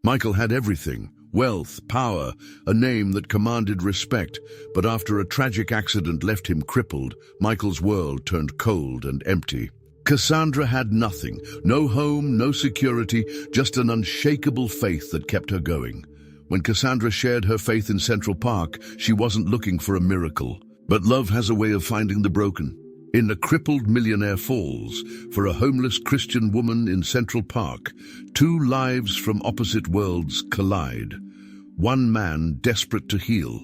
Michael had everything: wealth, power, a name that commanded respect, but after a tragic accident left him crippled, Michael's world turned cold and empty. Cassandra had nothing: no home, no security, just an unshakable faith that kept her going. When Cassandra shared her faith in Central Park, she wasn't looking for a miracle. But love has a way of finding the broken. In A Crippled Millionaire Falls, for a homeless Christian woman in Central Park, two lives from opposite worlds collide. One man desperate to heal,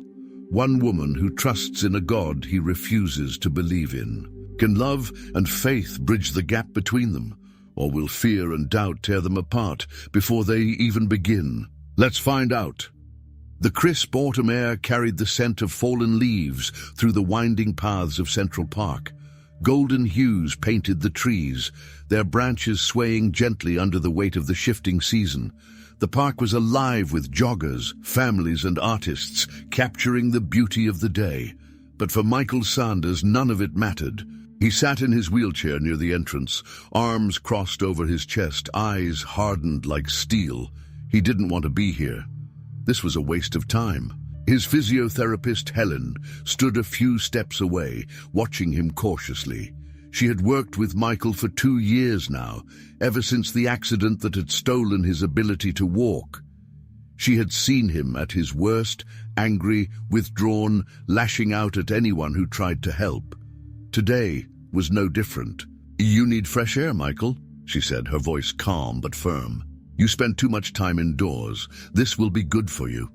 one woman who trusts in a God he refuses to believe in. Can love and faith bridge the gap between them? Or will fear and doubt tear them apart before they even begin? Let's find out. The crisp autumn air carried the scent of fallen leaves through the winding paths of Central Park. Golden hues painted the trees, their branches swaying gently under the weight of the shifting season. The park was alive with joggers, families and artists, capturing the beauty of the day. But for Michael Sanders, none of it mattered. He sat in his wheelchair near the entrance, arms crossed over his chest, eyes hardened like steel. He didn't want to be here. This was a waste of time. His physiotherapist, Helen, stood a few steps away, watching him cautiously. She had worked with Michael for 2 years now, ever since the accident that had stolen his ability to walk. She had seen him at his worst, angry, withdrawn, lashing out at anyone who tried to help. Today was no different. "You need fresh air, Michael," she said, her voice calm but firm. "You spend too much time indoors. This will be good for you."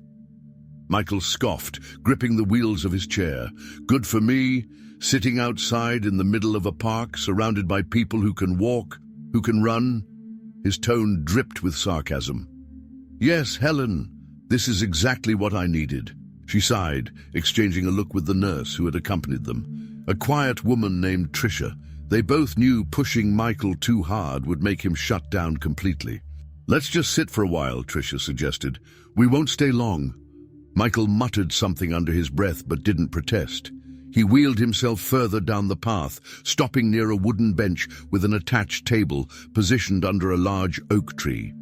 Michael scoffed, gripping the wheels of his chair. "Good for me? Sitting outside in the middle of a park, surrounded by people who can walk, who can run?" His tone dripped with sarcasm. "Yes, Helen, this is exactly what I needed." She sighed, exchanging a look with the nurse who had accompanied them. A quiet woman named Tricia. They both knew pushing Michael too hard would make him shut down completely. "Let's just sit for a while," Tricia suggested. "We won't stay long." Michael muttered something under his breath but didn't protest. He wheeled himself further down the path, stopping near a wooden bench with an attached table positioned under a large oak tree.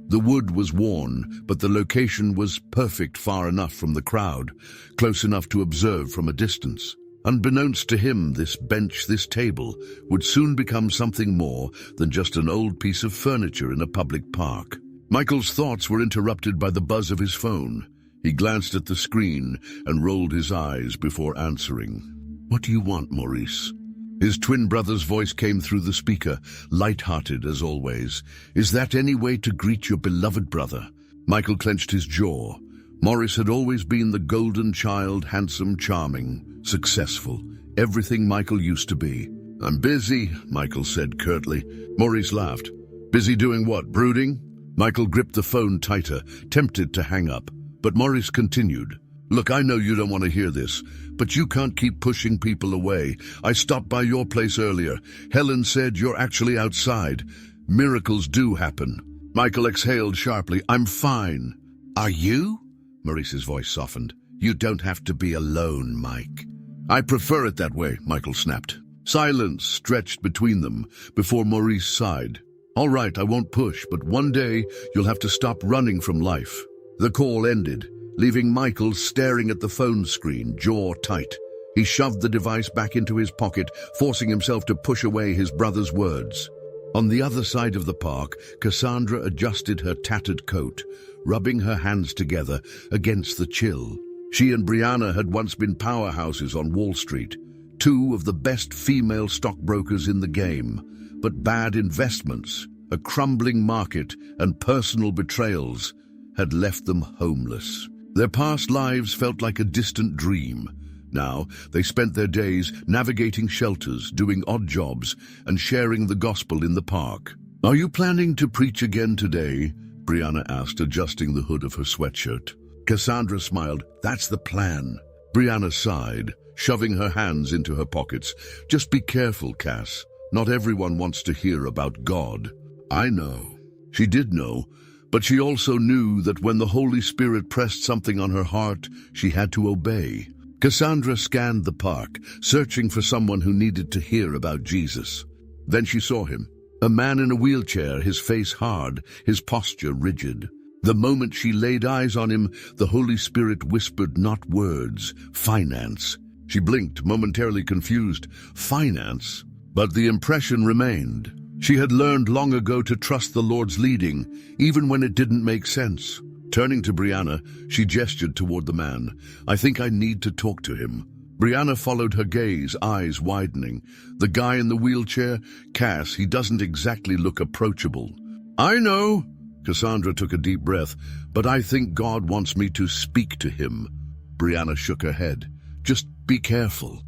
The wood was worn, but the location was perfect, far enough from the crowd, close enough to observe from a distance. Unbeknownst to him, this bench, this table, would soon become something more than just an old piece of furniture in a public park. Michael's thoughts were interrupted by the buzz of his phone. He glanced at the screen and rolled his eyes before answering. "What do you want, Maurice?" His twin brother's voice came through the speaker, light-hearted as always. "Is that any way to greet your beloved brother?" Michael clenched his jaw. Maurice had always been the golden child, handsome, charming, successful, everything Michael used to be. "I'm busy," Michael said curtly. Maurice laughed. "Busy doing what, brooding?" Michael gripped the phone tighter, tempted to hang up. But Maurice continued. "Look, I know you don't want to hear this, but you can't keep pushing people away. I stopped by your place earlier. Helen said you're actually outside. Miracles do happen." Michael exhaled sharply. "I'm fine." "Are you?" Maurice's voice softened. "You don't have to be alone, Mike." "I prefer it that way," Michael snapped. Silence stretched between them before Maurice sighed. "All right, I won't push, but one day you'll have to stop running from life." The call ended, leaving Michael staring at the phone screen, jaw tight. He shoved the device back into his pocket, forcing himself to push away his brother's words. On the other side of the park, Cassandra adjusted her tattered coat, rubbing her hands together against the chill. She and Brianna had once been powerhouses on Wall Street, two of the best female stockbrokers in the game, but bad investments, a crumbling market, and personal betrayals had left them homeless. Their past lives felt like a distant dream. Now, they spent their days navigating shelters, doing odd jobs, and sharing the gospel in the park. "Are you planning to preach again today?" Brianna asked, adjusting the hood of her sweatshirt. Cassandra smiled. "That's the plan." Brianna sighed, shoving her hands into her pockets. "Just be careful, Cass. Not everyone wants to hear about God." "I know." She did know, but she also knew that when the Holy Spirit pressed something on her heart, she had to obey. Cassandra scanned the park, searching for someone who needed to hear about Jesus. Then she saw him, a man in a wheelchair, his face hard, his posture rigid. The moment she laid eyes on him, the Holy Spirit whispered not words, finance. She blinked, momentarily confused. Finance? But the impression remained. She had learned long ago to trust the Lord's leading, even when it didn't make sense. Turning to Brianna, she gestured toward the man. I think I need to talk to him. Brianna followed her gaze, eyes widening. The guy in the wheelchair? Cass, he doesn't exactly look approachable. I know. Cassandra took a deep breath. But I think God wants me to speak to him. Brianna shook her head. Just be careful.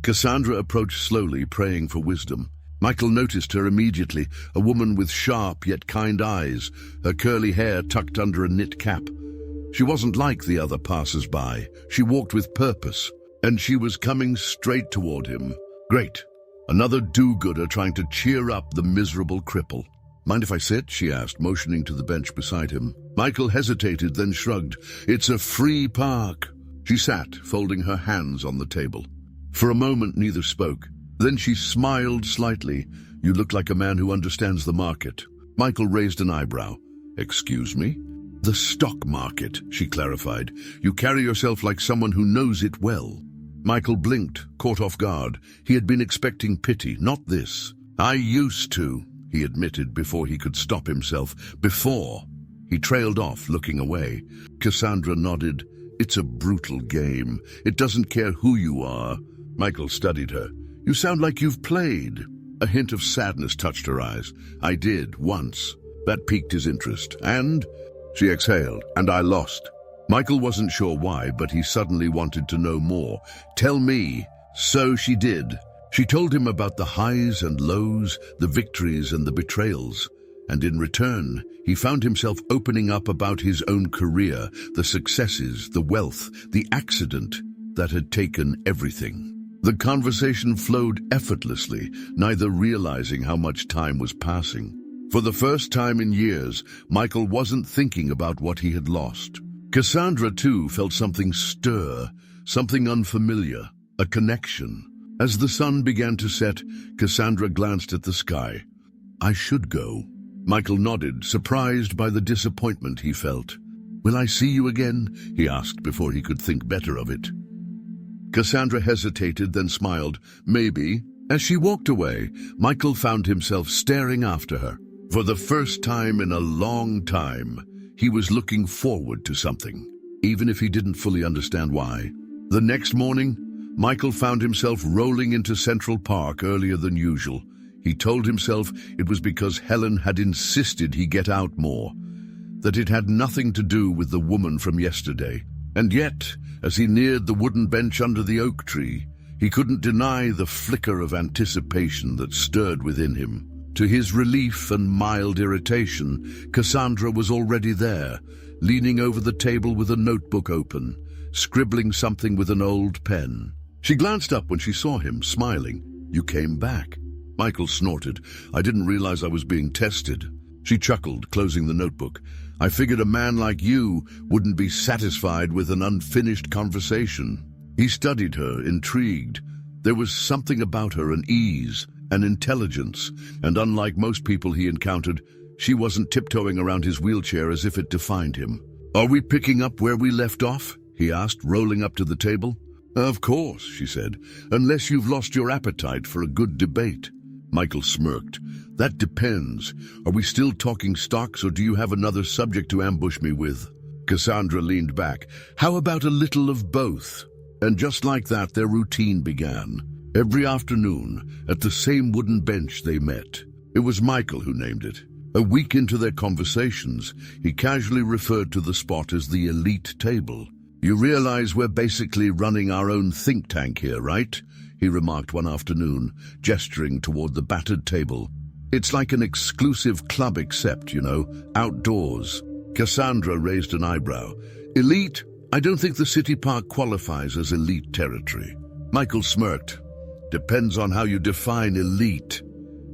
Cassandra approached slowly, praying for wisdom. Michael noticed her immediately, a woman with sharp yet kind eyes, her curly hair tucked under a knit cap. She wasn't like the other passers-by. She walked with purpose, and she was coming straight toward him. Great. Another do-gooder trying to cheer up the miserable cripple. Mind if I sit? She asked, motioning to the bench beside him. Michael hesitated, then shrugged. It's a free park. She sat, folding her hands on the table. For a moment, neither spoke. Then she smiled slightly. You look like a man who understands the market. Michael raised an eyebrow. Excuse me? The stock market, she clarified. You carry yourself like someone who knows it well. Michael blinked, caught off guard. He had been expecting pity, not this. I used to, he admitted before he could stop himself. Before. He trailed off, looking away. Cassandra nodded. It's a brutal game. It doesn't care who you are. Michael studied her. You sound like you've played. A hint of sadness touched her eyes. I did, once. That piqued his interest. And? She exhaled. And I lost. Michael wasn't sure why, but he suddenly wanted to know more. Tell me. So she did. She told him about the highs and lows, the victories and the betrayals. And in return, he found himself opening up about his own career, the successes, the wealth, the accident that had taken everything. The conversation flowed effortlessly, neither realizing how much time was passing. For the first time in years, Michael wasn't thinking about what he had lost. Cassandra, too, felt something stir, something unfamiliar, a connection. As the sun began to set, Cassandra glanced at the sky. I should go. Michael nodded, surprised by the disappointment he felt. Will I see you again? He asked before he could think better of it. Cassandra hesitated, then smiled. Maybe. As she walked away, Michael found himself staring after her. For the first time in a long time, he was looking forward to something, even if he didn't fully understand why. The next morning, Michael found himself rolling into Central Park earlier than usual. He told himself it was because Helen had insisted he get out more, that it had nothing to do with the woman from yesterday. And yet, as he neared the wooden bench under the oak tree, he couldn't deny the flicker of anticipation that stirred within him. To his relief and mild irritation, Cassandra was already there, leaning over the table with a notebook open, scribbling something with an old pen. She glanced up when she saw him, smiling. You came back. Michael snorted. I didn't realize I was being tested. She chuckled, closing the notebook. I figured a man like you wouldn't be satisfied with an unfinished conversation. He studied her, intrigued. There was something about her, an ease, an intelligence, and unlike most people he encountered, she wasn't tiptoeing around his wheelchair as if it defined him. Are we picking up where we left off? He asked, rolling up to the table. Of course, she said, unless you've lost your appetite for a good debate. Michael smirked. That depends. Are we still talking stocks, or do you have another subject to ambush me with? Cassandra leaned back. How about a little of both? And just like that, their routine began. Every afternoon, at the same wooden bench they met. It was Michael who named it. A week into their conversations, he casually referred to the spot as the elite table. You realize we're basically running our own think tank here, right? He remarked one afternoon, gesturing toward the battered table. It's like an exclusive club except, outdoors. Cassandra raised an eyebrow. Elite? I don't think the city park qualifies as elite territory. Michael smirked. Depends on how you define elite.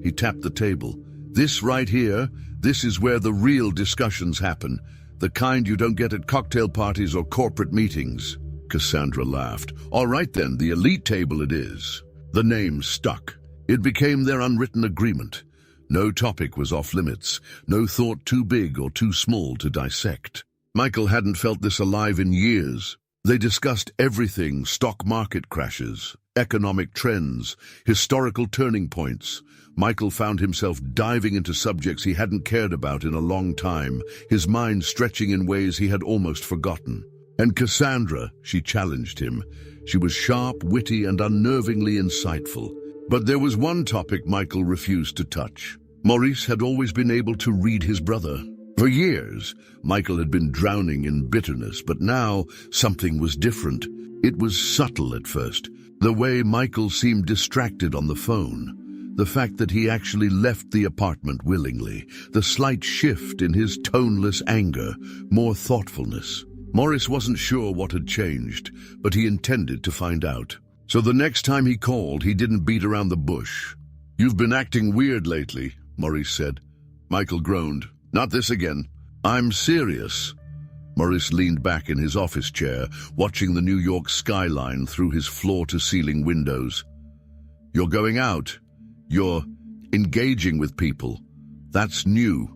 He tapped the table. This right here, this is where the real discussions happen. The kind you don't get at cocktail parties or corporate meetings. Cassandra laughed. All right then, the elite table it is. The name stuck. It became their unwritten agreement. No topic was off limits, no thought too big or too small to dissect. Michael hadn't felt this alive in years. They discussed everything: stock market crashes, economic trends, historical turning points. Michael found himself diving into subjects he hadn't cared about in a long time, his mind stretching in ways he had almost forgotten. And Cassandra, she challenged him. She was sharp, witty, and unnervingly insightful. But there was one topic Michael refused to touch. Maurice had always been able to read his brother. For years, Michael had been drowning in bitterness, but now something was different. It was subtle at first. The way Michael seemed distracted on the phone. The fact that he actually left the apartment willingly. The slight shift in his toneless anger. More thoughtfulness. Maurice wasn't sure what had changed, but he intended to find out. So the next time he called, he didn't beat around the bush. "You've been acting weird lately," Maurice said. Michael groaned. "Not this again." "I'm serious." Maurice leaned back in his office chair, watching the New York skyline through his floor-to-ceiling windows. "You're going out. You're engaging with people. That's new."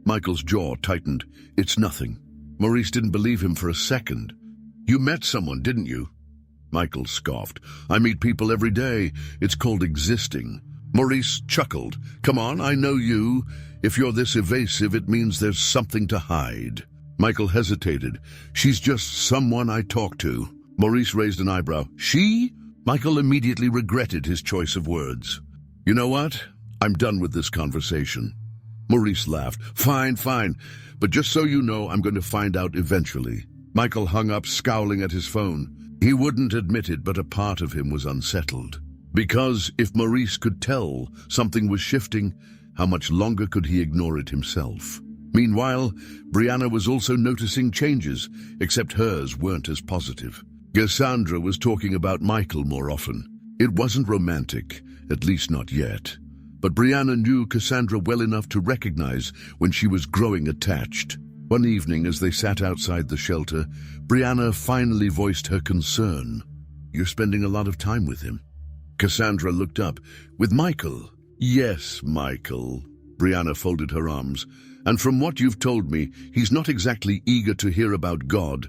Michael's jaw tightened. "It's nothing." Maurice didn't believe him for a second. "You met someone, didn't you?" Michael scoffed. "I meet people every day. It's called existing." Maurice chuckled. "Come on, I know you. If you're this evasive, it means there's something to hide." Michael hesitated. "She's just someone I talk to." Maurice raised an eyebrow. "She?" Michael immediately regretted his choice of words. "You know what? I'm done with this conversation." Maurice laughed. Fine. But just so you know, I'm going to find out eventually." Michael hung up, scowling at his phone. He wouldn't admit it, but a part of him was unsettled. Because if Maurice could tell something was shifting, how much longer could he ignore it himself? Meanwhile, Brianna was also noticing changes, except hers weren't as positive. Cassandra was talking about Michael more often. It wasn't romantic, at least not yet. But Brianna knew Cassandra well enough to recognize when she was growing attached. One evening, as they sat outside the shelter, Brianna finally voiced her concern. "You're spending a lot of time with him." Cassandra looked up. "With Michael?" "Yes, Michael." Brianna folded her arms. "And from what you've told me, he's not exactly eager to hear about God."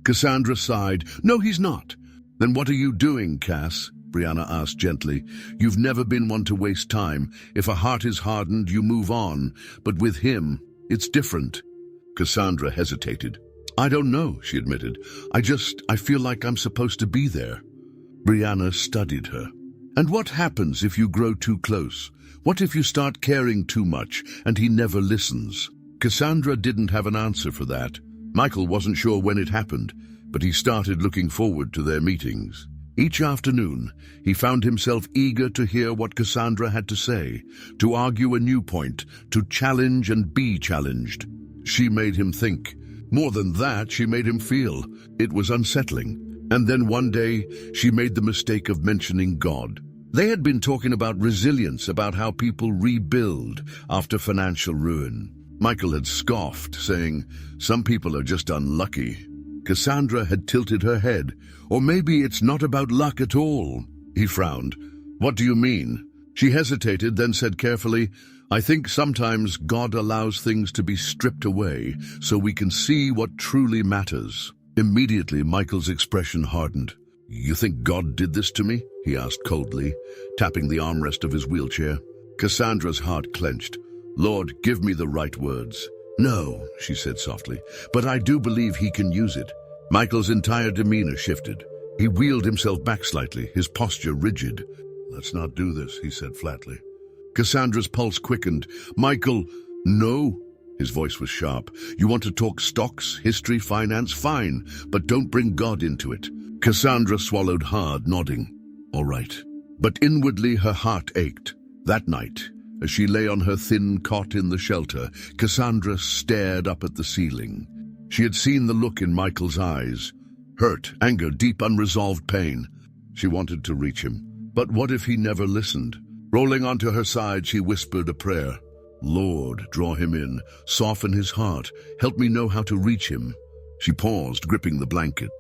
Cassandra sighed. "No, he's not." "Then what are you doing, Cass?" Brianna asked gently. "You've never been one to waste time. If a heart is hardened, you move on. But with him, it's different." Cassandra hesitated. "I don't know," she admitted. I feel like I'm supposed to be there." Brianna studied her. "And what happens if you grow too close? What if you start caring too much and he never listens?" Cassandra didn't have an answer for that. Michael wasn't sure when it happened, but he started looking forward to their meetings. Each afternoon, he found himself eager to hear what Cassandra had to say, to argue a new point, to challenge and be challenged. She made him think. More than that, she made him feel. It was unsettling. And then one day, she made the mistake of mentioning God. They had been talking about resilience, about how people rebuild after financial ruin. Michael had scoffed, saying, "Some people are just unlucky." Cassandra had tilted her head. "Or maybe it's not about luck at all." He frowned. "What do you mean?" She hesitated, then said carefully, "I think sometimes God allows things to be stripped away so we can see what truly matters." Immediately, Michael's expression hardened. "You think God did this to me?" he asked coldly, tapping the armrest of his wheelchair. Cassandra's heart clenched. "Lord, give me the right words." "No," she said softly, "but I do believe he can use it." Michael's entire demeanor shifted. He wheeled himself back slightly, his posture rigid. "Let's not do this," he said flatly. Cassandra's pulse quickened. "Michael, no." His voice was sharp. "You want to talk stocks, history, finance? Fine, but don't bring God into it." Cassandra swallowed hard, nodding. "All right." But inwardly her heart ached. That night, as she lay on her thin cot in the shelter, Cassandra stared up at the ceiling. She had seen the look in Michael's eyes. Hurt, anger, deep unresolved pain. She wanted to reach him. But what if he never listened? Rolling onto her side, she whispered a prayer. "Lord, draw him in, soften his heart, help me know how to reach him." She paused, gripping the blanket.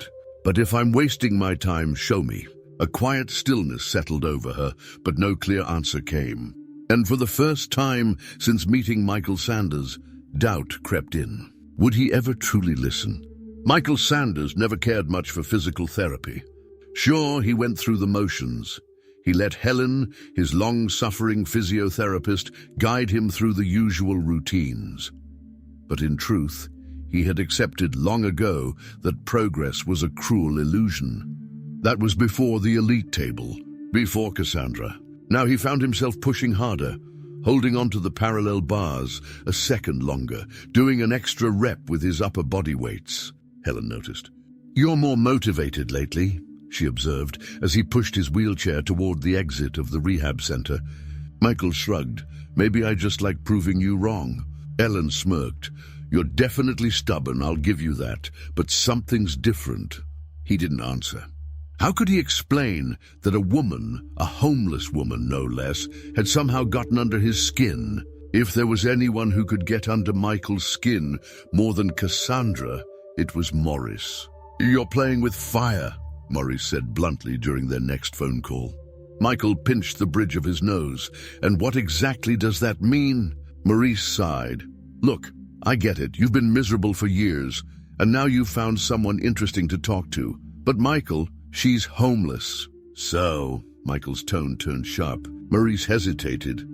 "But if I'm wasting my time, show me." A quiet stillness settled over her, but no clear answer came. And for the first time since meeting Michael Sanders, doubt crept in. Would he ever truly listen? Michael Sanders never cared much for physical therapy. Sure, he went through the motions. He let Helen, his long-suffering physiotherapist, guide him through the usual routines. But in truth, he had accepted long ago that progress was a cruel illusion. That was before the elite table, before Cassandra. Now he found himself pushing harder, holding onto the parallel bars a second longer, doing an extra rep with his upper body weights. Helen noticed. "You're more motivated lately," she observed, as he pushed his wheelchair toward the exit of the rehab center. Michael shrugged. "Maybe I just like proving you wrong." Helen smirked. "You're definitely stubborn, I'll give you that, but something's different." He didn't answer. How could he explain that a woman, a homeless woman no less, had somehow gotten under his skin? If there was anyone who could get under Michael's skin more than Cassandra, it was Maurice. "You're playing with fire," Maurice said bluntly during their next phone call. Michael pinched the bridge of his nose. "And what exactly does that mean?" Maurice sighed. "Look, I get it. You've been miserable for years, and now you've found someone interesting to talk to. But Michael, she's homeless." "So?" Michael's tone turned sharp. Maurice hesitated.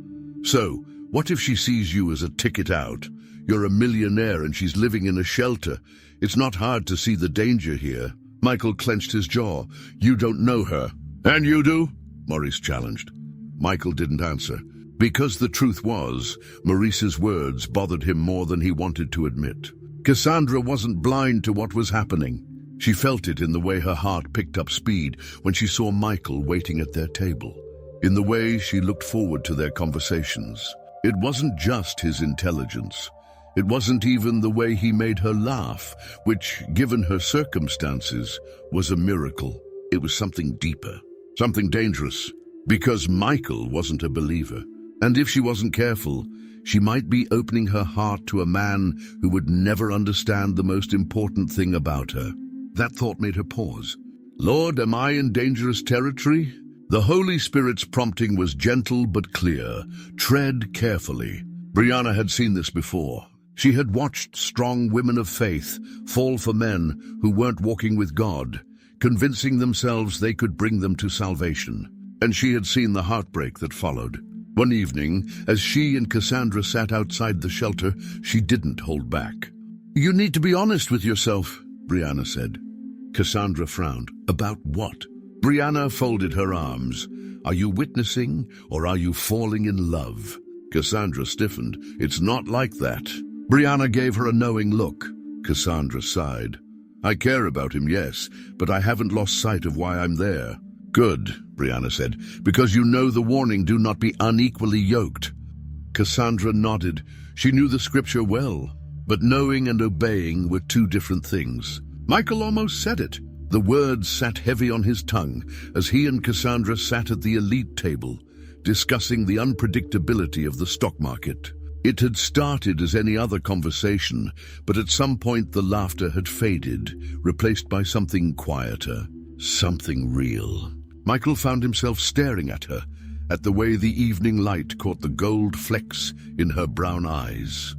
"So, what if she sees you as a ticket out? You're a millionaire and she's living in a shelter. It's not hard to see the danger here." Michael clenched his jaw. "You don't know her." "And you do?" Maurice challenged. Michael didn't answer. Because the truth was, Maurice's words bothered him more than he wanted to admit. Cassandra wasn't blind to what was happening. She felt it in the way her heart picked up speed when she saw Michael waiting at their table, in the way she looked forward to their conversations. It wasn't just his intelligence. It wasn't even the way he made her laugh, which, given her circumstances, was a miracle. It was something deeper, something dangerous, because Michael wasn't a believer. And if she wasn't careful, she might be opening her heart to a man who would never understand the most important thing about her. That thought made her pause. "Lord, am I in dangerous territory?" The Holy Spirit's prompting was gentle but clear. "Tread carefully." Brianna had seen this before. She had watched strong women of faith fall for men who weren't walking with God, convincing themselves they could bring them to salvation. And she had seen the heartbreak that followed. One evening, as she and Cassandra sat outside the shelter, she didn't hold back. "You need to be honest with yourself," Brianna said. Cassandra frowned. "About what?" Brianna folded her arms. "Are you witnessing, or are you falling in love?" Cassandra stiffened. "It's not like that." Brianna gave her a knowing look. Cassandra sighed. "I care about him, yes, but I haven't lost sight of why I'm there." "Good," Brianna said, "because you know the warning, do not be unequally yoked." Cassandra nodded. She knew the scripture well, but knowing and obeying were two different things. Michael almost said it. The words sat heavy on his tongue as he and Cassandra sat at the elite table, discussing the unpredictability of the stock market. It had started as any other conversation, but at some point the laughter had faded, replaced by something quieter, something real. Michael found himself staring at her, at the way the evening light caught the gold flecks in her brown eyes.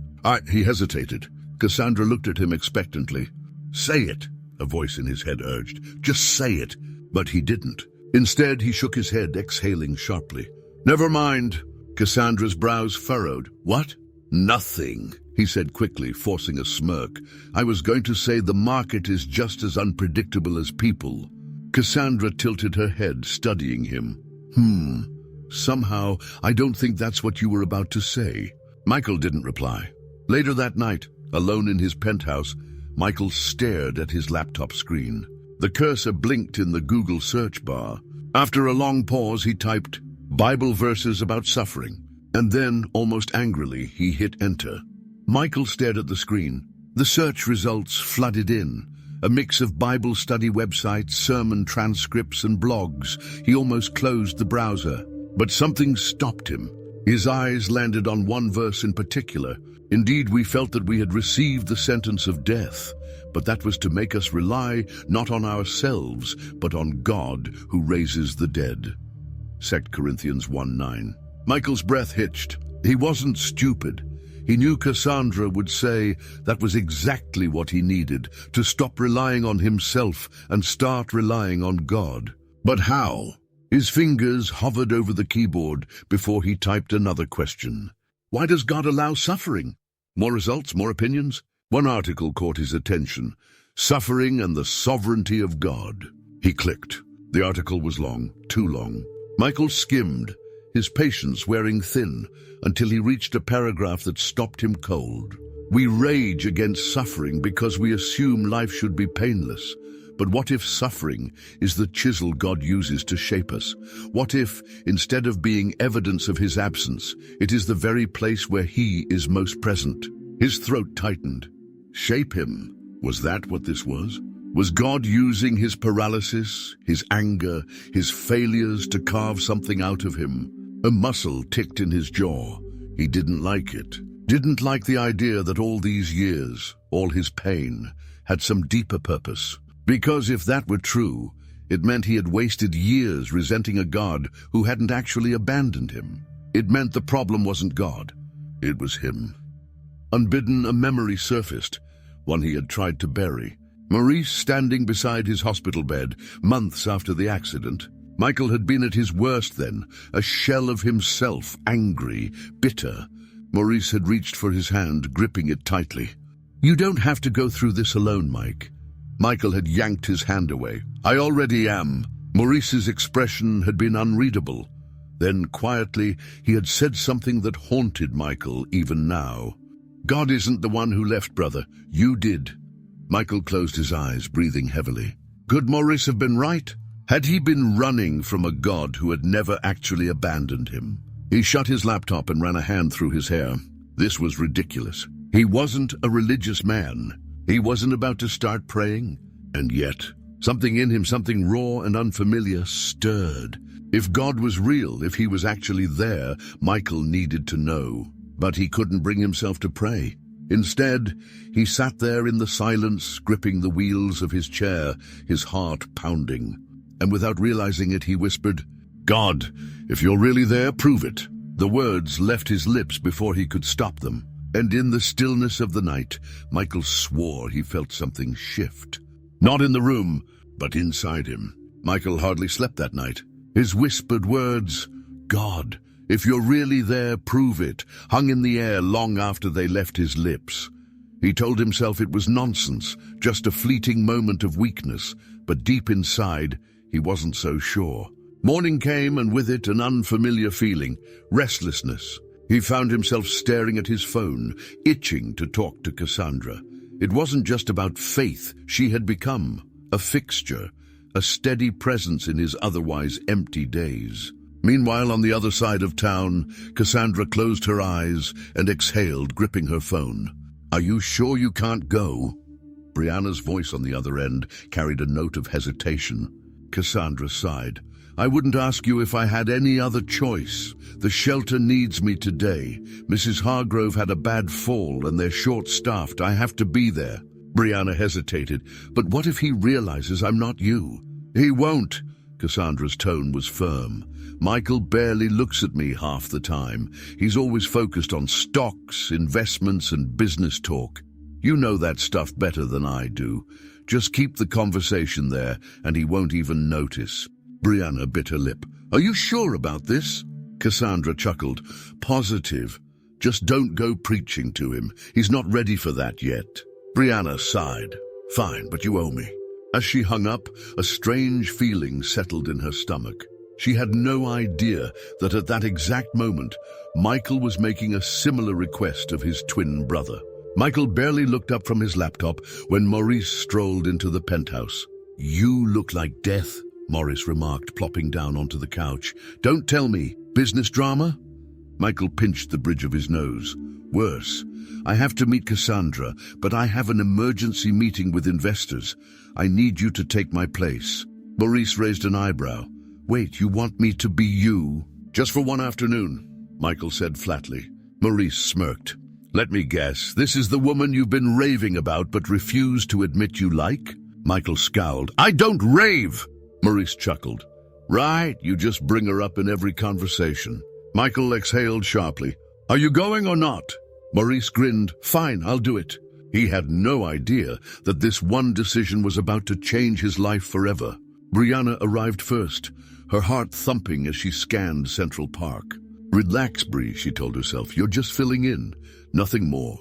He hesitated. Cassandra looked at him expectantly. "Say it," a voice in his head urged. "Just say it." But he didn't. Instead, he shook his head, exhaling sharply. "Never mind." Cassandra's brows furrowed. "What?" "Nothing," he said quickly, forcing a smirk. "I was going to say the market is just as unpredictable as people." Cassandra tilted her head, studying him. Somehow, I don't think that's what you were about to say." Michael didn't reply. Later that night, alone in his penthouse, Michael stared at his laptop screen. The cursor blinked in the Google search bar. After a long pause, he typed, "Bible verses about suffering." And then, almost angrily, he hit enter. Michael stared at the screen. The search results flooded in. A mix of Bible study websites, sermon transcripts, and blogs. He almost closed the browser. But something stopped him. His eyes landed on one verse in particular. "Indeed, we felt that we had received the sentence of death, but that was to make us rely not on ourselves, but on God who raises the dead." 2 Corinthians 1:9. Michael's breath hitched. He wasn't stupid. He knew Cassandra would say that was exactly what he needed, to stop relying on himself and start relying on God. But how? His fingers hovered over the keyboard before he typed another question. Why does God allow suffering? More results, more opinions? One article caught his attention. Suffering and the sovereignty of God. He clicked. The article was long, too long. Michael skimmed, his patience wearing thin, until he reached a paragraph that stopped him cold. We rage against suffering because we assume life should be painless. But what if suffering is the chisel God uses to shape us? What if, instead of being evidence of his absence, it is the very place where he is most present? His throat tightened. Shape him. Was that what this was? Was God using his paralysis, his anger, his failures to carve something out of him? A muscle ticked in his jaw. He didn't like it. Didn't like the idea that all these years, all his pain, had some deeper purpose. Because if that were true, it meant he had wasted years resenting a God who hadn't actually abandoned him. It meant the problem wasn't God. It was him. Unbidden, a memory surfaced, one he had tried to bury. Maurice standing beside his hospital bed, months after the accident. Michael had been at his worst then, a shell of himself, angry, bitter. Maurice had reached for his hand, gripping it tightly. You don't have to go through this alone, Mike. Michael had yanked his hand away. I already am. Maurice's expression had been unreadable. Then, quietly, he had said something that haunted Michael even now. God isn't the one who left, brother. You did. Michael closed his eyes, breathing heavily. Could Maurice have been right? Had he been running from a God who had never actually abandoned him? He shut his laptop and ran a hand through his hair. This was ridiculous. He wasn't a religious man. He wasn't about to start praying. And yet, something in him, something raw and unfamiliar, stirred. If God was real, if he was actually there, Michael needed to know. But he couldn't bring himself to pray. Instead, he sat there in the silence, gripping the wheels of his chair, his heart pounding. And without realizing it, he whispered, God, if you're really there, prove it. The words left his lips before he could stop them. And in the stillness of the night, Michael swore he felt something shift. Not in the room, but inside him. Michael hardly slept that night. His whispered words, God, if you're really there, prove it, hung in the air long after they left his lips. He told himself it was nonsense, just a fleeting moment of weakness, but deep inside, he wasn't so sure. Morning came, and with it an unfamiliar feeling, restlessness. He found himself staring at his phone, itching to talk to Cassandra. It wasn't just about faith. She had become a fixture, a steady presence in his otherwise empty days. Meanwhile, on the other side of town, Cassandra closed her eyes and exhaled, gripping her phone. Are you sure you can't go? Brianna's voice on the other end carried a note of hesitation. Cassandra sighed. I wouldn't ask you if I had any other choice. The shelter needs me today. Mrs. Hargrove had a bad fall and they're short-staffed. I have to be there. Brianna hesitated. But what if he realizes I'm not you? He won't. Cassandra's tone was firm. Michael barely looks at me half the time. He's always focused on stocks, investments, and business talk. You know that stuff better than I do. Just keep the conversation there, and he won't even notice. Brianna bit her lip. Are you sure about this? Cassandra chuckled. Positive. Just don't go preaching to him. He's not ready for that yet. Brianna sighed. Fine, but you owe me. As she hung up, a strange feeling settled in her stomach. She had no idea that at that exact moment, Michael was making a similar request of his twin brother. Michael barely looked up from his laptop when Maurice strolled into the penthouse. You look like death, Maurice remarked, plopping down onto the couch. Don't tell me. Business drama? Michael pinched the bridge of his nose. Worse. I have to meet Cassandra, but I have an emergency meeting with investors. I need you to take my place. Maurice raised an eyebrow. Wait, you want me to be you? Just for one afternoon, Michael said flatly. Maurice smirked. Let me guess, this is the woman you've been raving about but refuse to admit you like? Michael scowled. I don't rave! Maurice chuckled. Right, you just bring her up in every conversation. Michael exhaled sharply. Are you going or not? Maurice grinned. Fine, I'll do it. He had no idea that this one decision was about to change his life forever. Brianna arrived first, her heart thumping as she scanned Central Park. Relax, Bree, she told herself. You're just filling in, nothing more.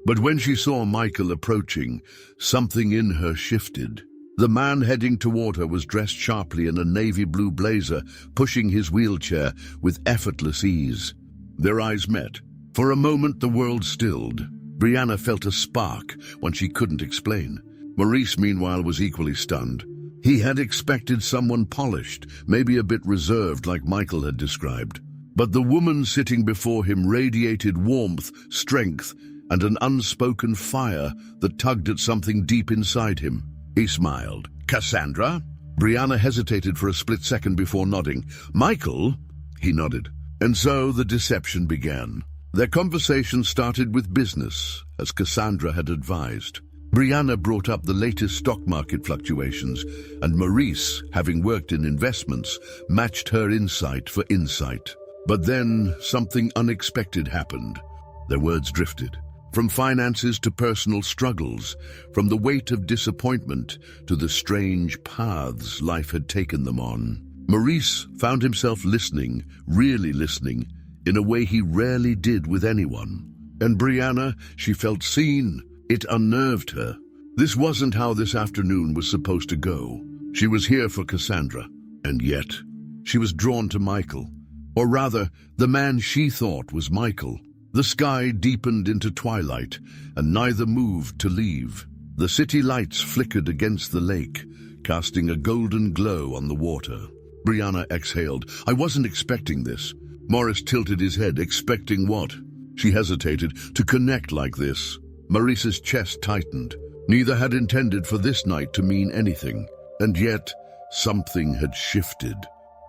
But when she saw Michael approaching, something in her shifted. The man heading toward her was dressed sharply in a navy blue blazer, pushing his wheelchair with effortless ease. Their eyes met. For a moment the world stilled. Brianna felt a spark when she couldn't explain. Maurice, meanwhile, was equally stunned. He had expected someone polished, maybe a bit reserved like Michael had described. But the woman sitting before him radiated warmth, strength, and an unspoken fire that tugged at something deep inside him. He smiled. Cassandra? Brianna hesitated for a split second before nodding. Michael? He nodded. And so the deception began. Their conversation started with business, as Cassandra had advised. Brianna brought up the latest stock market fluctuations, and Maurice, having worked in investments, matched her insight for insight. But then something unexpected happened. Their words drifted. From finances to personal struggles, from the weight of disappointment to the strange paths life had taken them on. Maurice found himself listening, really listening, in a way he rarely did with anyone. And Brianna, she felt seen. It unnerved her. This wasn't how this afternoon was supposed to go. She was here for Cassandra, and yet she was drawn to Michael. Or rather, the man she thought was Michael. The sky deepened into twilight, and neither moved to leave. The city lights flickered against the lake, casting a golden glow on the water. Brianna exhaled. I wasn't expecting this. Maurice tilted his head. Expecting what? She hesitated. To connect like this. Maurice's chest tightened. Neither had intended for this night to mean anything. And yet, something had shifted.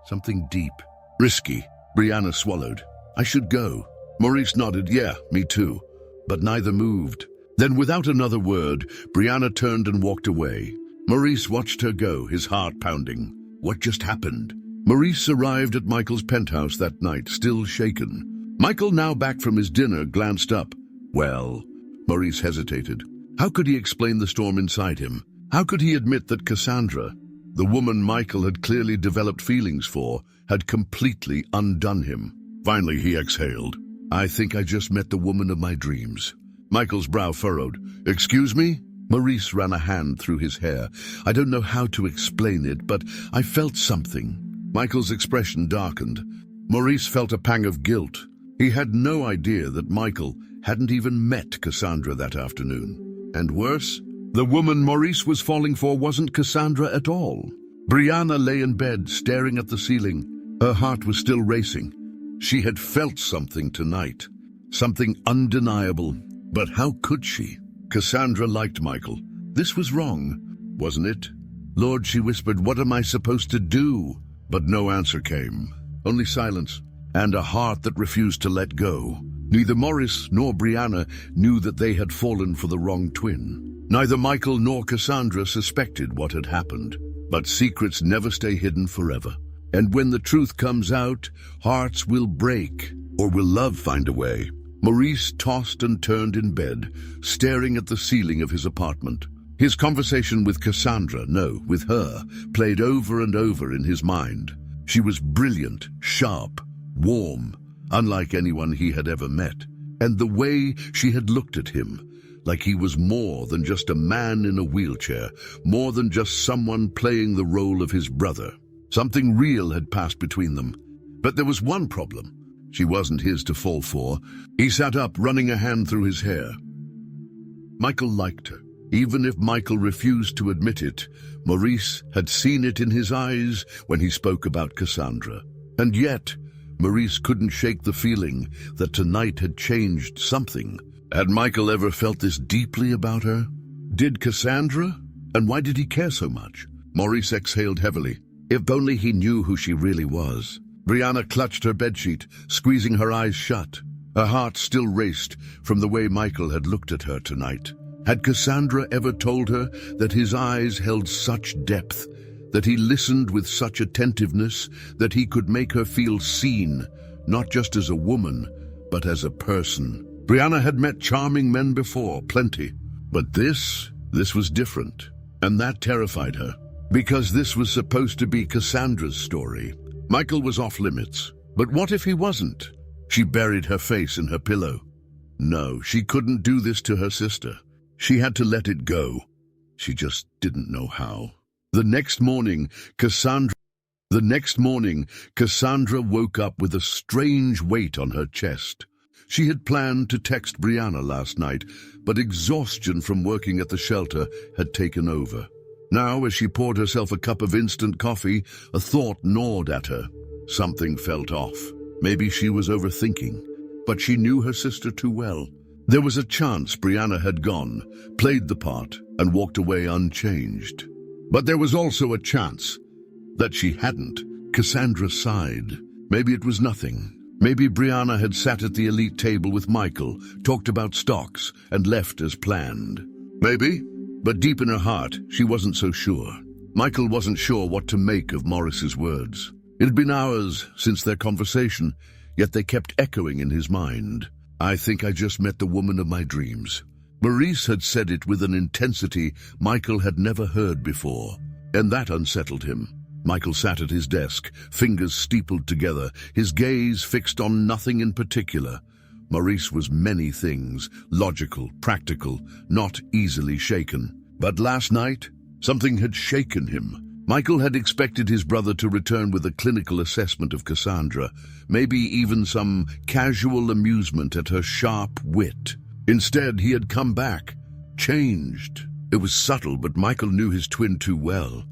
Something deep. Risky. Brianna swallowed. I should go. Maurice nodded. Yeah, me too. But neither moved. Then without another word, Brianna turned and walked away. Maurice watched her go, his heart pounding. What just happened? Maurice arrived at Michael's penthouse that night, still shaken. Michael, now back from his dinner, glanced up. Well, Maurice hesitated. How could he explain the storm inside him? How could he admit that Cassandra, the woman Michael had clearly developed feelings for, had completely undone him? Finally, he exhaled. I think I just met the woman of my dreams. Michael's brow furrowed. Excuse me? Maurice ran a hand through his hair. I don't know how to explain it, but I felt something. Michael's expression darkened. Maurice felt a pang of guilt. He had no idea that Michael hadn't even met Cassandra that afternoon. And worse, the woman Maurice was falling for wasn't Cassandra at all. Brianna lay in bed, staring at the ceiling. Her heart was still racing. She had felt something tonight. Something undeniable. But how could she? Cassandra liked Michael. This was wrong, wasn't it? Lord, she whispered, what am I supposed to do? But no answer came. Only silence, and a heart that refused to let go. Neither Maurice nor Brianna knew that they had fallen for the wrong twin. Neither Michael nor Cassandra suspected what had happened. But secrets never stay hidden forever. And when the truth comes out, hearts will break, or will love find a way? Maurice tossed and turned in bed, staring at the ceiling of his apartment. His conversation with Cassandra, no, with her, played over and over in his mind. She was brilliant, sharp, warm, unlike anyone he had ever met. And the way she had looked at him, like he was more than just a man in a wheelchair, more than just someone playing the role of his brother. Something real had passed between them. But there was one problem. She wasn't his to fall for. He sat up, running a hand through his hair. Michael liked her. Even if Michael refused to admit it, Maurice had seen it in his eyes when he spoke about Cassandra. And yet, Maurice couldn't shake the feeling that tonight had changed something. Had Michael ever felt this deeply about her? Did Cassandra? And why did he care so much? Maurice exhaled heavily. If only he knew who she really was. Brianna clutched her bedsheet, squeezing her eyes shut. Her heart still raced from the way Michael had looked at her tonight. Had Cassandra ever told her that his eyes held such depth, that he listened with such attentiveness, that he could make her feel seen, not just as a woman, but as a person. Brianna had met charming men before, plenty. But this was different. And that terrified her. Because this was supposed to be Cassandra's story. Michael was off limits. But what if he wasn't? She buried her face in her pillow. No, she couldn't do this to her sister. She had to let it go. She just didn't know how. The next morning, Cassandra woke up with a strange weight on her chest. She had planned to text Brianna last night, but exhaustion from working at the shelter had taken over. Now, as she poured herself a cup of instant coffee, a thought gnawed at her. Something felt off. Maybe she was overthinking, but she knew her sister too well. There was a chance Brianna had gone, played the part, and walked away unchanged. But there was also a chance that she hadn't. Cassandra sighed. Maybe it was nothing. Maybe Brianna had sat at the elite table with Michael, talked about stocks, and left as planned. Maybe, but deep in her heart, she wasn't so sure. Michael wasn't sure what to make of Morris's words. It had been hours since their conversation, yet they kept echoing in his mind. I think I just met the woman of my dreams. Maurice had said it with an intensity Michael had never heard before, and that unsettled him. Michael sat at his desk, fingers steepled together, his gaze fixed on nothing in particular. Maurice was many things, logical, practical, not easily shaken. But last night, something had shaken him. Michael had expected his brother to return with a clinical assessment of Cassandra, maybe even some casual amusement at her sharp wit. Instead, he had come back, changed. It was subtle, but Michael knew his twin too well.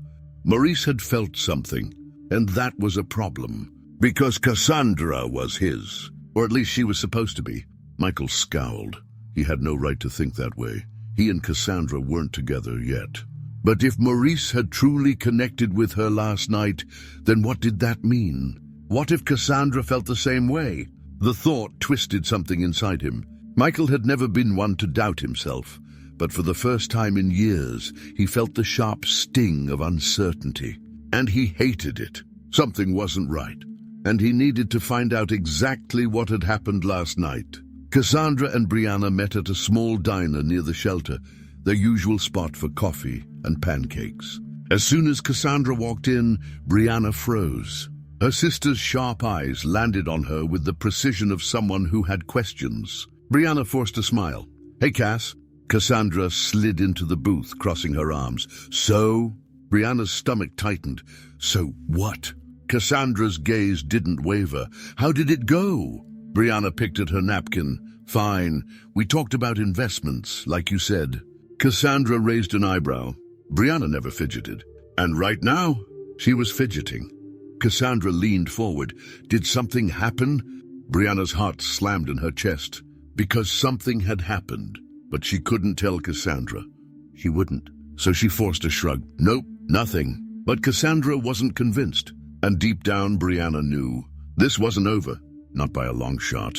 Maurice had felt something, and that was a problem, because Cassandra was his, or at least she was supposed to be. Michael scowled. He had no right to think that way. He and Cassandra weren't together yet. But if Maurice had truly connected with her last night, then what did that mean? What if Cassandra felt the same way? The thought twisted something inside him. Michael had never been one to doubt himself, but for the first time in years, he felt the sharp sting of uncertainty. And he hated it. Something wasn't right, and he needed to find out exactly what had happened last night. Cassandra and Brianna met at a small diner near the shelter, their usual spot for coffee and pancakes. As soon as Cassandra walked in, Brianna froze. Her sister's sharp eyes landed on her with the precision of someone who had questions. Brianna forced a smile. "Hey, Cass." Cassandra slid into the booth, crossing her arms. "So?" Brianna's stomach tightened. "So what?" Cassandra's gaze didn't waver. "How did it go?" Brianna picked at her napkin. "Fine. We talked about investments, like you said." Cassandra raised an eyebrow. Brianna never fidgeted. And right now, she was fidgeting. Cassandra leaned forward. "Did something happen?" Brianna's heart slammed in her chest. Because something had happened. But she couldn't tell Cassandra. She wouldn't. So she forced a shrug. "Nope, nothing." But Cassandra wasn't convinced. And deep down, Brianna knew. This wasn't over. Not by a long shot.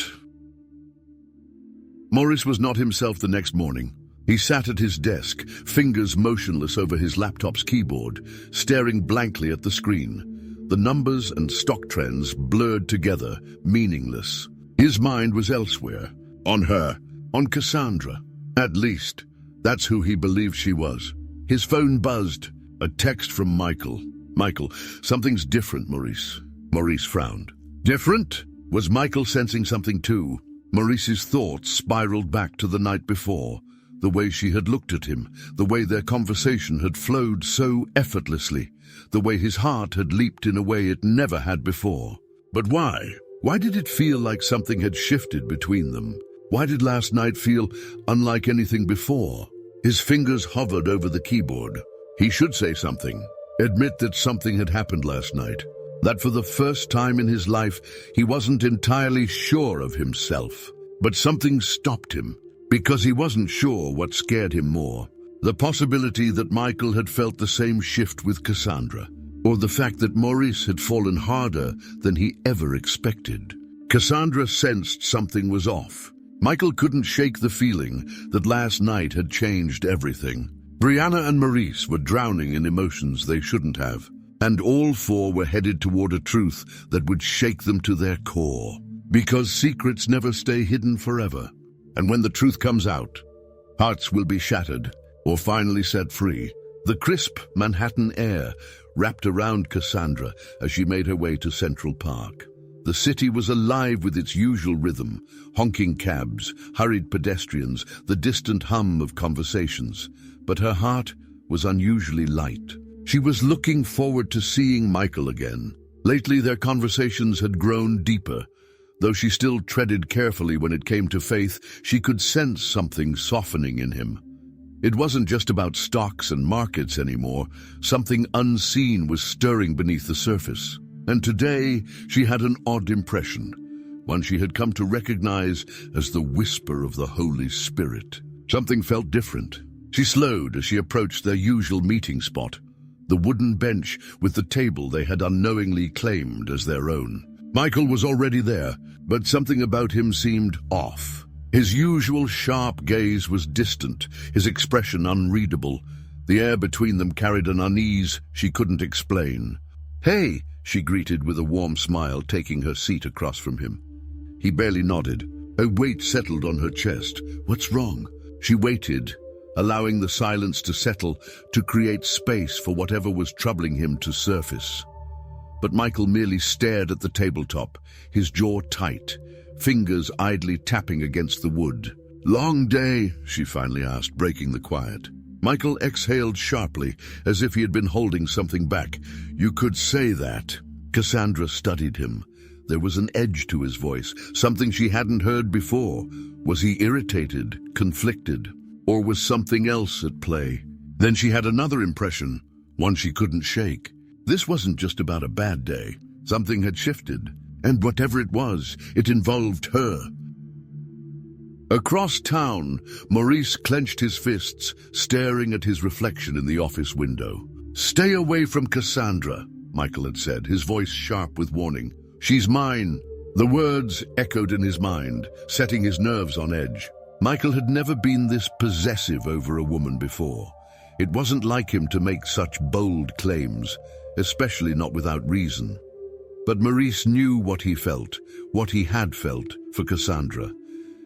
Morris was not himself the next morning. He sat at his desk, fingers motionless over his laptop's keyboard, staring blankly at the screen. The numbers and stock trends blurred together, meaningless. His mind was elsewhere. On her. On Cassandra. At least, that's who he believed she was. His phone buzzed. A text from Michael. "Michael, something's different, Maurice." Maurice frowned. Different? Was Michael sensing something too? Maurice's thoughts spiraled back to the night before. The way she had looked at him, the way their conversation had flowed so effortlessly, the way his heart had leaped in a way it never had before. But why? Why did it feel like something had shifted between them? Why did last night feel unlike anything before? His fingers hovered over the keyboard. He should say something. Admit that something had happened last night. That for the first time in his life, he wasn't entirely sure of himself. But something stopped him, because he wasn't sure what scared him more. The possibility that Michael had felt the same shift with Cassandra, or the fact that Maurice had fallen harder than he ever expected. Cassandra sensed something was off. Michael couldn't shake the feeling that last night had changed everything. Brianna and Maurice were drowning in emotions they shouldn't have, and all four were headed toward a truth that would shake them to their core. Because secrets never stay hidden forever. And when the truth comes out, hearts will be shattered or finally set free. The crisp Manhattan air wrapped around Cassandra as she made her way to Central Park. The city was alive with its usual rhythm, honking cabs, hurried pedestrians, the distant hum of conversations. But her heart was unusually light. She was looking forward to seeing Michael again. Lately, their conversations had grown deeper. Though she still treaded carefully when it came to Faith, she could sense something softening in him. It wasn't just about stocks and markets anymore. Something unseen was stirring beneath the surface. And today, she had an odd impression, one she had come to recognize as the whisper of the Holy Spirit. Something felt different. She slowed as she approached their usual meeting spot, the wooden bench with the table they had unknowingly claimed as their own. Michael was already there, but something about him seemed off. His usual sharp gaze was distant, his expression unreadable. The air between them carried an unease she couldn't explain. "Hey," she greeted with a warm smile, taking her seat across from him. He barely nodded. A weight settled on her chest. "What's wrong?" She waited, allowing the silence to settle, to create space for whatever was troubling him to surface. But Michael merely stared at the tabletop, his jaw tight, fingers idly tapping against the wood. "Long day?" she finally asked, breaking the quiet. Michael exhaled sharply, as if he had been holding something back. "You could say that." Cassandra studied him. There was an edge to his voice, something she hadn't heard before. Was he irritated, conflicted, or was something else at play? Then she had another impression, one she couldn't shake. This wasn't just about a bad day. Something had shifted, and whatever it was, it involved her. Across town, Maurice clenched his fists, staring at his reflection in the office window. "Stay away from Cassandra," Michael had said, his voice sharp with warning. "She's mine." The words echoed in his mind, setting his nerves on edge. Michael had never been this possessive over a woman before. It wasn't like him to make such bold claims, especially not without reason. But Maurice knew what he felt, what he had felt for Cassandra,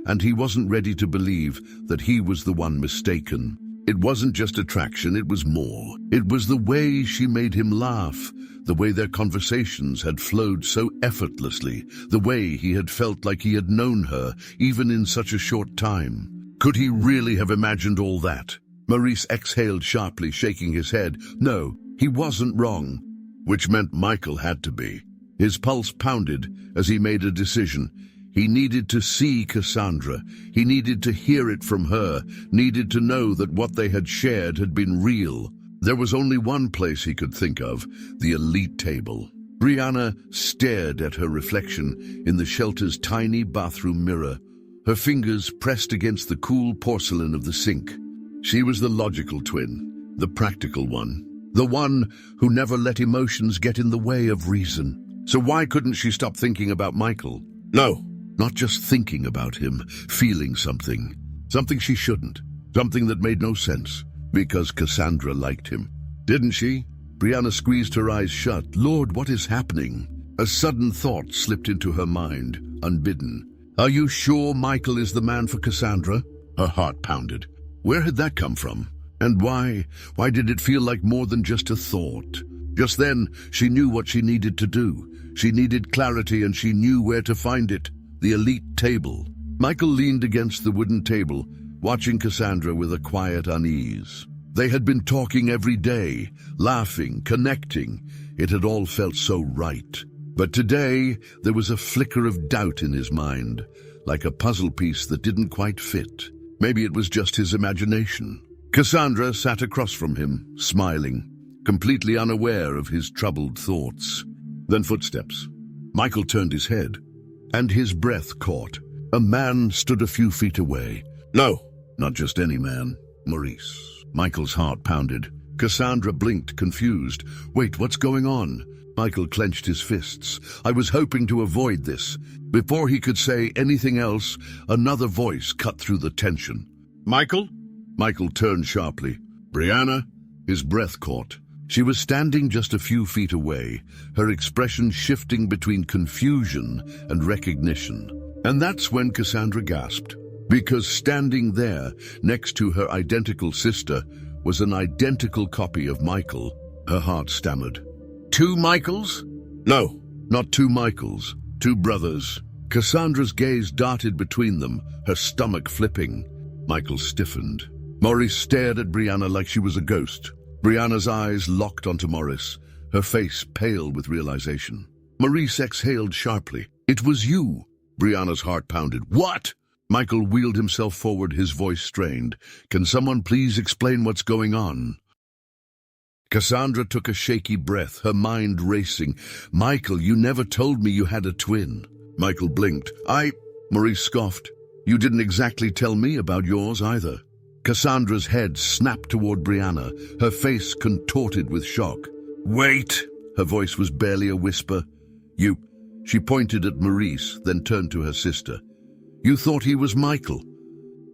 and he wasn't ready to believe that he was the one mistaken. It wasn't just attraction, it was more. It was the way she made him laugh, the way their conversations had flowed so effortlessly, the way he had felt like he had known her, even in such a short time. Could he really have imagined all that? Maurice exhaled sharply, shaking his head. No, he wasn't wrong, which meant Michael had to be. His pulse pounded as he made a decision. He needed to see Cassandra. He needed to hear it from her, needed to know that what they had shared had been real. There was only one place he could think of, the elite table. Brianna stared at her reflection in the shelter's tiny bathroom mirror, her fingers pressed against the cool porcelain of the sink. She was the logical twin, the practical one, the one who never let emotions get in the way of reason. So why couldn't she stop thinking about Michael? No, not just thinking about him, feeling something. Something she shouldn't, something that made no sense, because Cassandra liked him. Didn't she? Brianna squeezed her eyes shut. Lord, what is happening? A sudden thought slipped into her mind, unbidden. Are you sure Michael is the man for Cassandra? Her heart pounded. Where had that come from? And why? Why did it feel like more than just a thought? Just then, she knew what she needed to do. She needed clarity, and she knew where to find it. The elite table. Michael leaned against the wooden table, watching Cassandra with a quiet unease. They had been talking every day, laughing, connecting. It had all felt so right. But today, there was a flicker of doubt in his mind, like a puzzle piece that didn't quite fit. Maybe it was just his imagination. Cassandra sat across from him, smiling, completely unaware of his troubled thoughts. Then footsteps. Michael turned his head, and his breath caught. A man stood a few feet away. No, not just any man. Maurice. Michael's heart pounded. Cassandra blinked, confused. Wait, what's going on? Michael clenched his fists. I was hoping to avoid this. Before he could say anything else, another voice cut through the tension. Michael? Michael turned sharply. Brianna? His breath caught. She was standing just a few feet away, her expression shifting between confusion and recognition. And that's when Cassandra gasped, because standing there, next to her identical sister, was an identical copy of Michael. Her heart stammered. Two Michaels? No, not two Michaels, two brothers. Cassandra's gaze darted between them, her stomach flipping. Michael stiffened. Maurice stared at Brianna like she was a ghost. Brianna's eyes locked onto Maurice, her face pale with realization. Maurice exhaled sharply. It was you. Brianna's heart pounded. What? Michael wheeled himself forward, his voice strained. Can someone please explain what's going on? Cassandra took a shaky breath, her mind racing. Michael, you never told me you had a twin. Michael blinked. Maurice scoffed. You didn't exactly tell me about yours either. Cassandra's head snapped toward Brianna, her face contorted with shock. Wait! Her voice was barely a whisper. You... She pointed at Maurice, then turned to her sister. You thought he was Michael?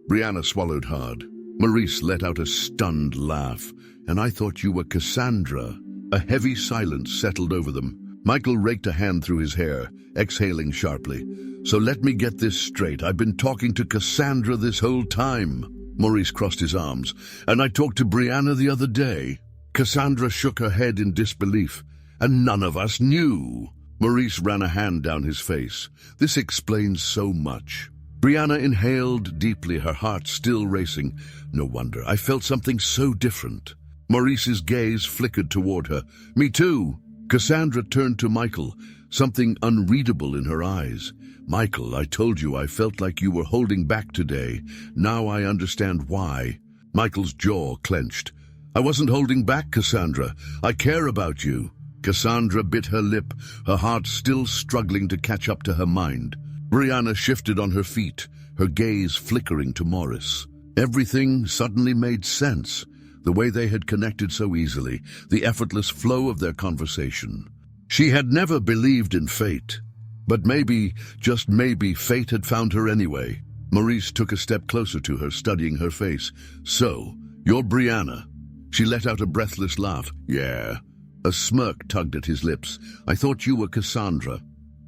Brianna swallowed hard. Maurice let out a stunned laugh. And I thought you were Cassandra. A heavy silence settled over them. Michael raked a hand through his hair, exhaling sharply. So let me get this straight. I've been talking to Cassandra this whole time. Maurice crossed his arms. And I talked to Brianna the other day. Cassandra shook her head in disbelief. And none of us knew. Maurice ran a hand down his face. This explains so much. Brianna inhaled deeply, her heart still racing. No wonder, I felt something so different. Maurice's gaze flickered toward her. Me too. Cassandra turned to Michael, something unreadable in her eyes. Michael, I told you I felt like you were holding back today. Now I understand why. Michael's jaw clenched. I wasn't holding back, Cassandra. I care about you. Cassandra bit her lip, her heart still struggling to catch up to her mind. Brianna shifted on her feet, her gaze flickering to Maurice. Everything suddenly made sense. The way they had connected so easily, the effortless flow of their conversation. She had never believed in fate. But maybe, just maybe, fate had found her anyway. Maurice took a step closer to her, studying her face. So, you're Brianna. She let out a breathless laugh. Yeah. A smirk tugged at his lips. I thought you were Cassandra.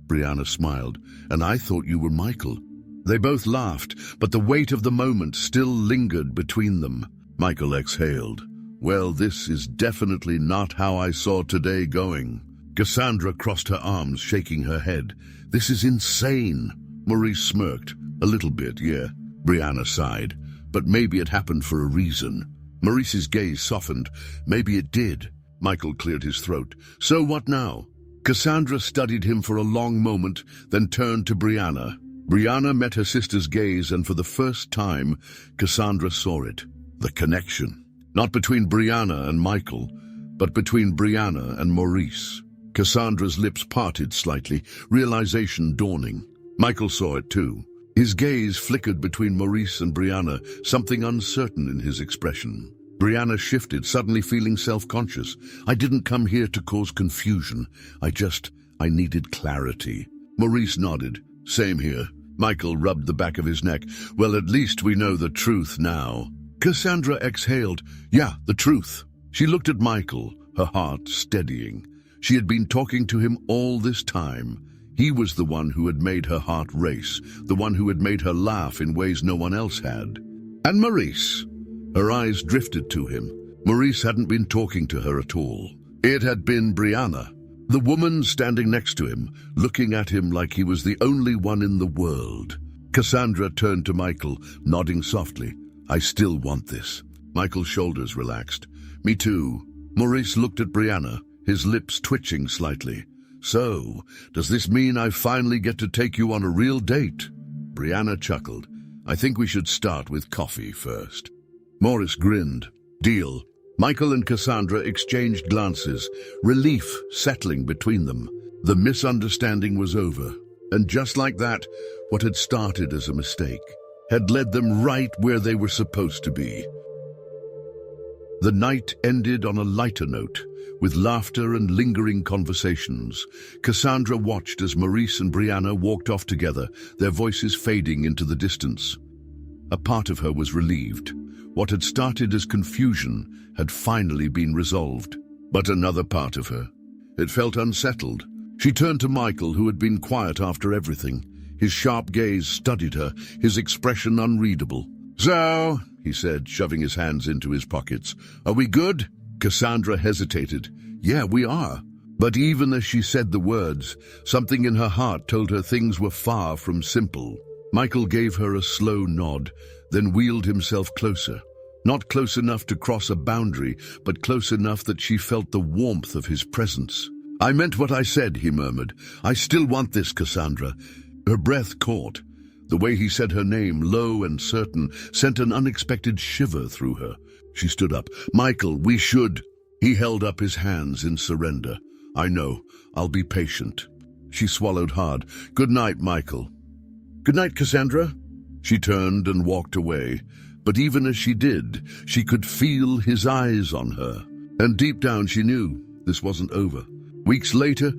Brianna smiled. And I thought you were Michael. They both laughed, but the weight of the moment still lingered between them. Michael exhaled. Well, this is definitely not how I saw today going. Cassandra crossed her arms, shaking her head. This is insane. Maurice smirked. A little bit, yeah. Brianna sighed. But maybe it happened for a reason. Maurice's gaze softened. Maybe it did. Michael cleared his throat. So what now? Cassandra studied him for a long moment, then turned to Brianna. Brianna met her sister's gaze, and for the first time, Cassandra saw it. The connection. Not between Brianna and Michael, but between Brianna and Maurice. Cassandra's lips parted slightly, realization dawning. Michael saw it too. His gaze flickered between Maurice and Brianna, something uncertain in his expression. Brianna shifted, suddenly feeling self-conscious. I didn't come here to cause confusion. I needed clarity. Maurice nodded. Same here. Michael rubbed the back of his neck. Well, at least we know the truth now. Cassandra exhaled. Yeah, the truth. She looked at Michael, her heart steadying. She had been talking to him all this time. He was the one who had made her heart race, the one who had made her laugh in ways no one else had. And Maurice? Her eyes drifted to him. Maurice hadn't been talking to her at all. It had been Brianna, the woman standing next to him, looking at him like he was the only one in the world. Cassandra turned to Michael, nodding softly. I still want this. Michael's shoulders relaxed. Me too. Maurice looked at Brianna, his lips twitching slightly. So, does this mean I finally get to take you on a real date? Brianna chuckled. I think we should start with coffee first. Maurice grinned. Deal. Michael and Cassandra exchanged glances, relief settling between them. The misunderstanding was over. And just like that, what had started as a mistake had led them right where they were supposed to be. The night ended on a lighter note, with laughter and lingering conversations. Cassandra watched as Maurice and Brianna walked off together, their voices fading into the distance. A part of her was relieved. What had started as confusion had finally been resolved. but another part of her. It felt unsettled. She turned to Michael, who had been quiet after everything. His sharp gaze studied her, his expression unreadable. "So," he said, shoving his hands into his pockets, "are we good?" Cassandra hesitated. "Yeah, we are." But even as she said the words, something in her heart told her things were far from simple. Michael gave her a slow nod, then wheeled himself closer. Not close enough to cross a boundary, but close enough that she felt the warmth of his presence. "I meant what I said," he murmured. "I still want this, Cassandra." Her breath caught. The way he said her name, low and certain, sent an unexpected shiver through her. She stood up. "Michael, we should." He held up his hands in surrender. "I know. I'll be patient." She swallowed hard. "Good night, Michael." "Good night, Cassandra." She turned and walked away. But even as she did, she could feel his eyes on her. And deep down she knew this wasn't over. Weeks later,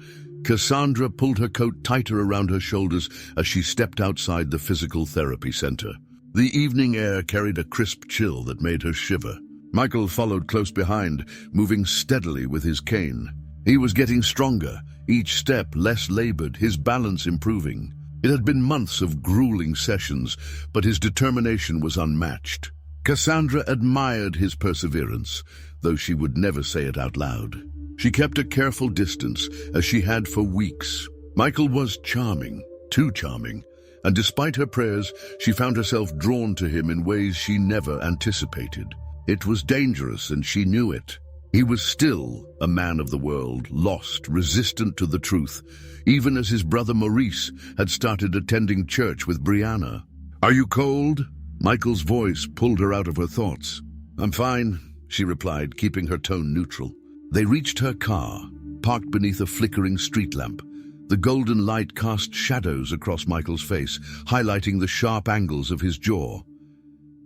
Cassandra pulled her coat tighter around her shoulders as she stepped outside the physical therapy center. The evening air carried a crisp chill that made her shiver. Michael followed close behind, moving steadily with his cane. He was getting stronger, each step less labored, his balance improving. It had been months of grueling sessions, but his determination was unmatched. Cassandra admired his perseverance, though she would never say it out loud. She kept a careful distance, as she had for weeks. Michael was charming, too charming, and despite her prayers, she found herself drawn to him in ways she never anticipated. It was dangerous, and she knew it. He was still a man of the world, lost, resistant to the truth, even as his brother Maurice had started attending church with Brianna. "Are you cold?" Michael's voice pulled her out of her thoughts. "I'm fine," she replied, keeping her tone neutral. They reached her car, parked beneath a flickering street lamp. The golden light cast shadows across Michael's face, highlighting the sharp angles of his jaw.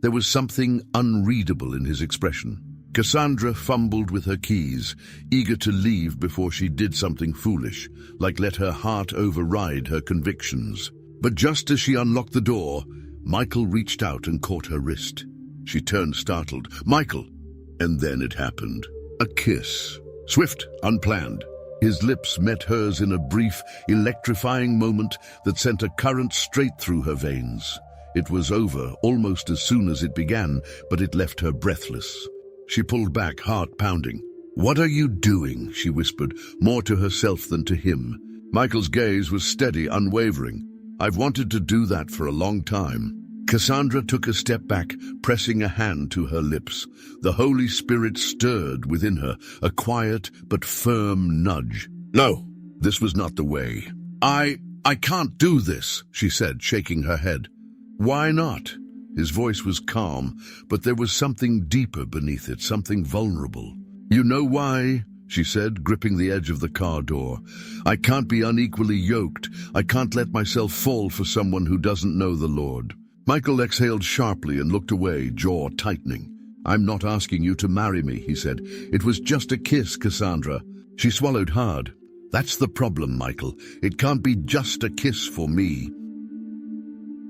There was something unreadable in his expression. Cassandra fumbled with her keys, eager to leave before she did something foolish, like let her heart override her convictions. But just as she unlocked the door, Michael reached out and caught her wrist. She turned startled. "Michael!" And then it happened. A kiss. Swift, unplanned. His lips met hers in a brief, electrifying moment that sent a current straight through her veins. It was over almost as soon as it began, but it left her breathless. She pulled back, heart pounding. "What are you doing?" she whispered, more to herself than to him. Michael's gaze was steady, unwavering. "I've wanted to do that for a long time." Cassandra took a step back, pressing a hand to her lips. The Holy Spirit stirred within her, a quiet but firm nudge. "No, this was not the way. I can't do this," she said, shaking her head. "Why not?" His voice was calm, but there was something deeper beneath it, something vulnerable. "You know why?" she said, gripping the edge of the car door. "I can't be unequally yoked. I can't let myself fall for someone who doesn't know the Lord." Michael exhaled sharply and looked away, jaw tightening. "I'm not asking you to marry me," he said. "It was just a kiss, Cassandra." She swallowed hard. "That's the problem, Michael. It can't be just a kiss for me."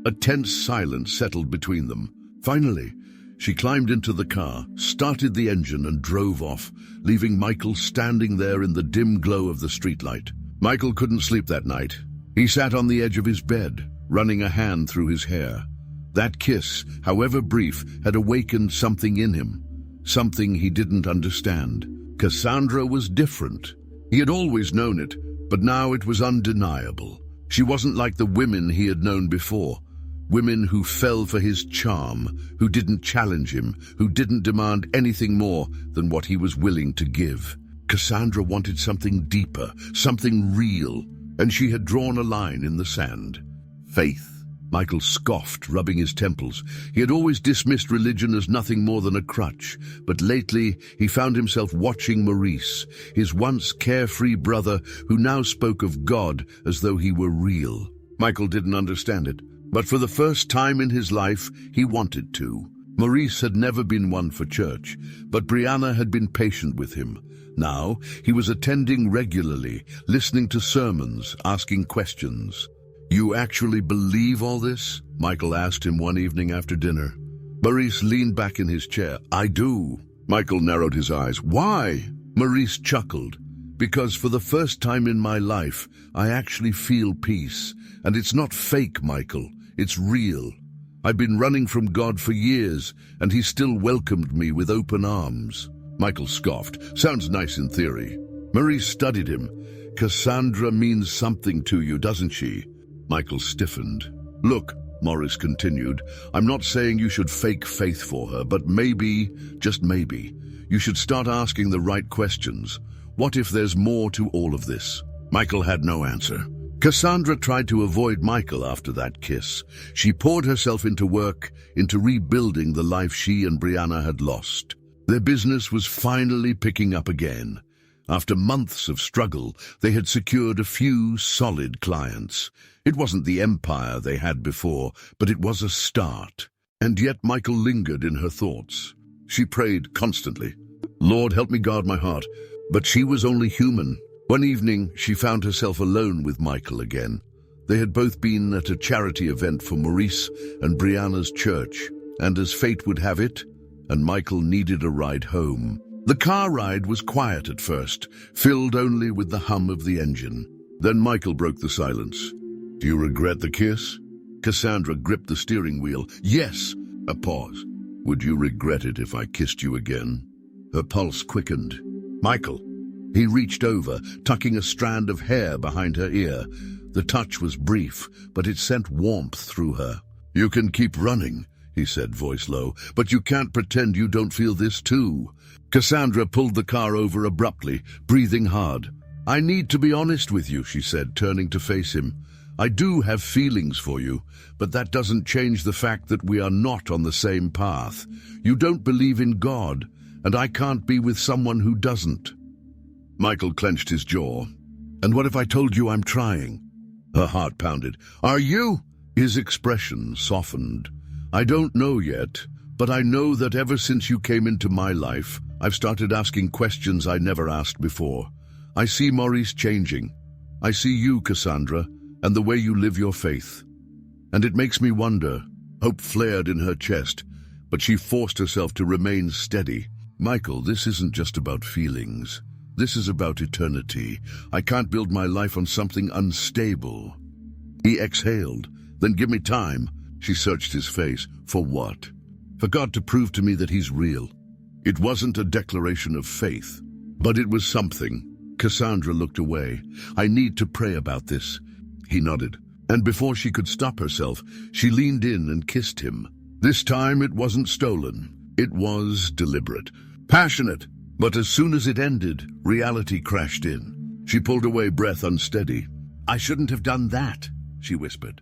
A tense silence settled between them. Finally, she climbed into the car, started the engine and drove off, leaving Michael standing there in the dim glow of the streetlight. Michael couldn't sleep that night. He sat on the edge of his bed, running a hand through his hair. That kiss, however brief, had awakened something in him, something he didn't understand. Cassandra was different. He had always known it, but now it was undeniable. She wasn't like the women he had known before. Women who fell for his charm, who didn't challenge him, who didn't demand anything more than what he was willing to give. Cassandra wanted something deeper, something real, and she had drawn a line in the sand. Faith. Michael scoffed, rubbing his temples. He had always dismissed religion as nothing more than a crutch, but lately he found himself watching Maurice, his once carefree brother who now spoke of God as though he were real. Michael didn't understand it, but for the first time in his life, he wanted to. Maurice had never been one for church, but Brianna had been patient with him. Now, he was attending regularly, listening to sermons, asking questions. "You actually believe all this?" Michael asked him one evening after dinner. Maurice leaned back in his chair. "I do." Michael narrowed his eyes. "Why?" Maurice chuckled. Because for the first time in my life, I actually feel peace. And it's not fake, Michael. It's real. I've been running from God for years, and he still welcomed me with open arms. Michael scoffed. Sounds nice in theory. Maurice studied him. Cassandra means something to you, doesn't she? Michael stiffened. Look, Maurice continued, I'm not saying you should fake faith for her, but maybe, just maybe, you should start asking the right questions. What if there's more to all of this? Michael had no answer. Cassandra tried to avoid Michael after that kiss. She poured herself into work, into rebuilding the life she and Brianna had lost. Their business was finally picking up again. After months of struggle, they had secured a few solid clients. It wasn't the empire they had before, but it was a start. And yet Michael lingered in her thoughts. She prayed constantly, Lord, help me guard my heart. But she was only human. One evening, she found herself alone with Michael again. They had both been at a charity event for Maurice and Brianna's church, and as fate would have it, and Michael needed a ride home. The car ride was quiet at first, filled only with the hum of the engine. Then Michael broke the silence. Do you regret the kiss? Cassandra gripped the steering wheel. Yes. A pause. Would you regret it if I kissed you again? Her pulse quickened. Michael. He reached over, tucking a strand of hair behind her ear. The touch was brief, but it sent warmth through her. You can keep running, he said, voice low, but you can't pretend you don't feel this too. Cassandra pulled the car over abruptly, breathing hard. I need to be honest with you, she said, turning to face him. I do have feelings for you, but that doesn't change the fact that we are not on the same path. You don't believe in God, and I can't be with someone who doesn't. Michael clenched his jaw. And what if I told you I'm trying? Her heart pounded. Are you? His expression softened. I don't know yet, but I know that ever since you came into my life, I've started asking questions I never asked before. I see Maurice changing. I see you, Cassandra, and the way you live your faith. And it makes me wonder. Hope flared in her chest, but she forced herself to remain steady. Michael, this isn't just about feelings. This is about eternity. I can't build my life on something unstable. He exhaled. Then give me time. She searched his face. For what? For God to prove to me that he's real. It wasn't a declaration of faith, but it was something. Cassandra looked away. I need to pray about this. He nodded. And before she could stop herself, she leaned in and kissed him. This time it wasn't stolen. It was deliberate. Passionate. But as soon as it ended, reality crashed in. She pulled away, breath unsteady. I shouldn't have done that, she whispered.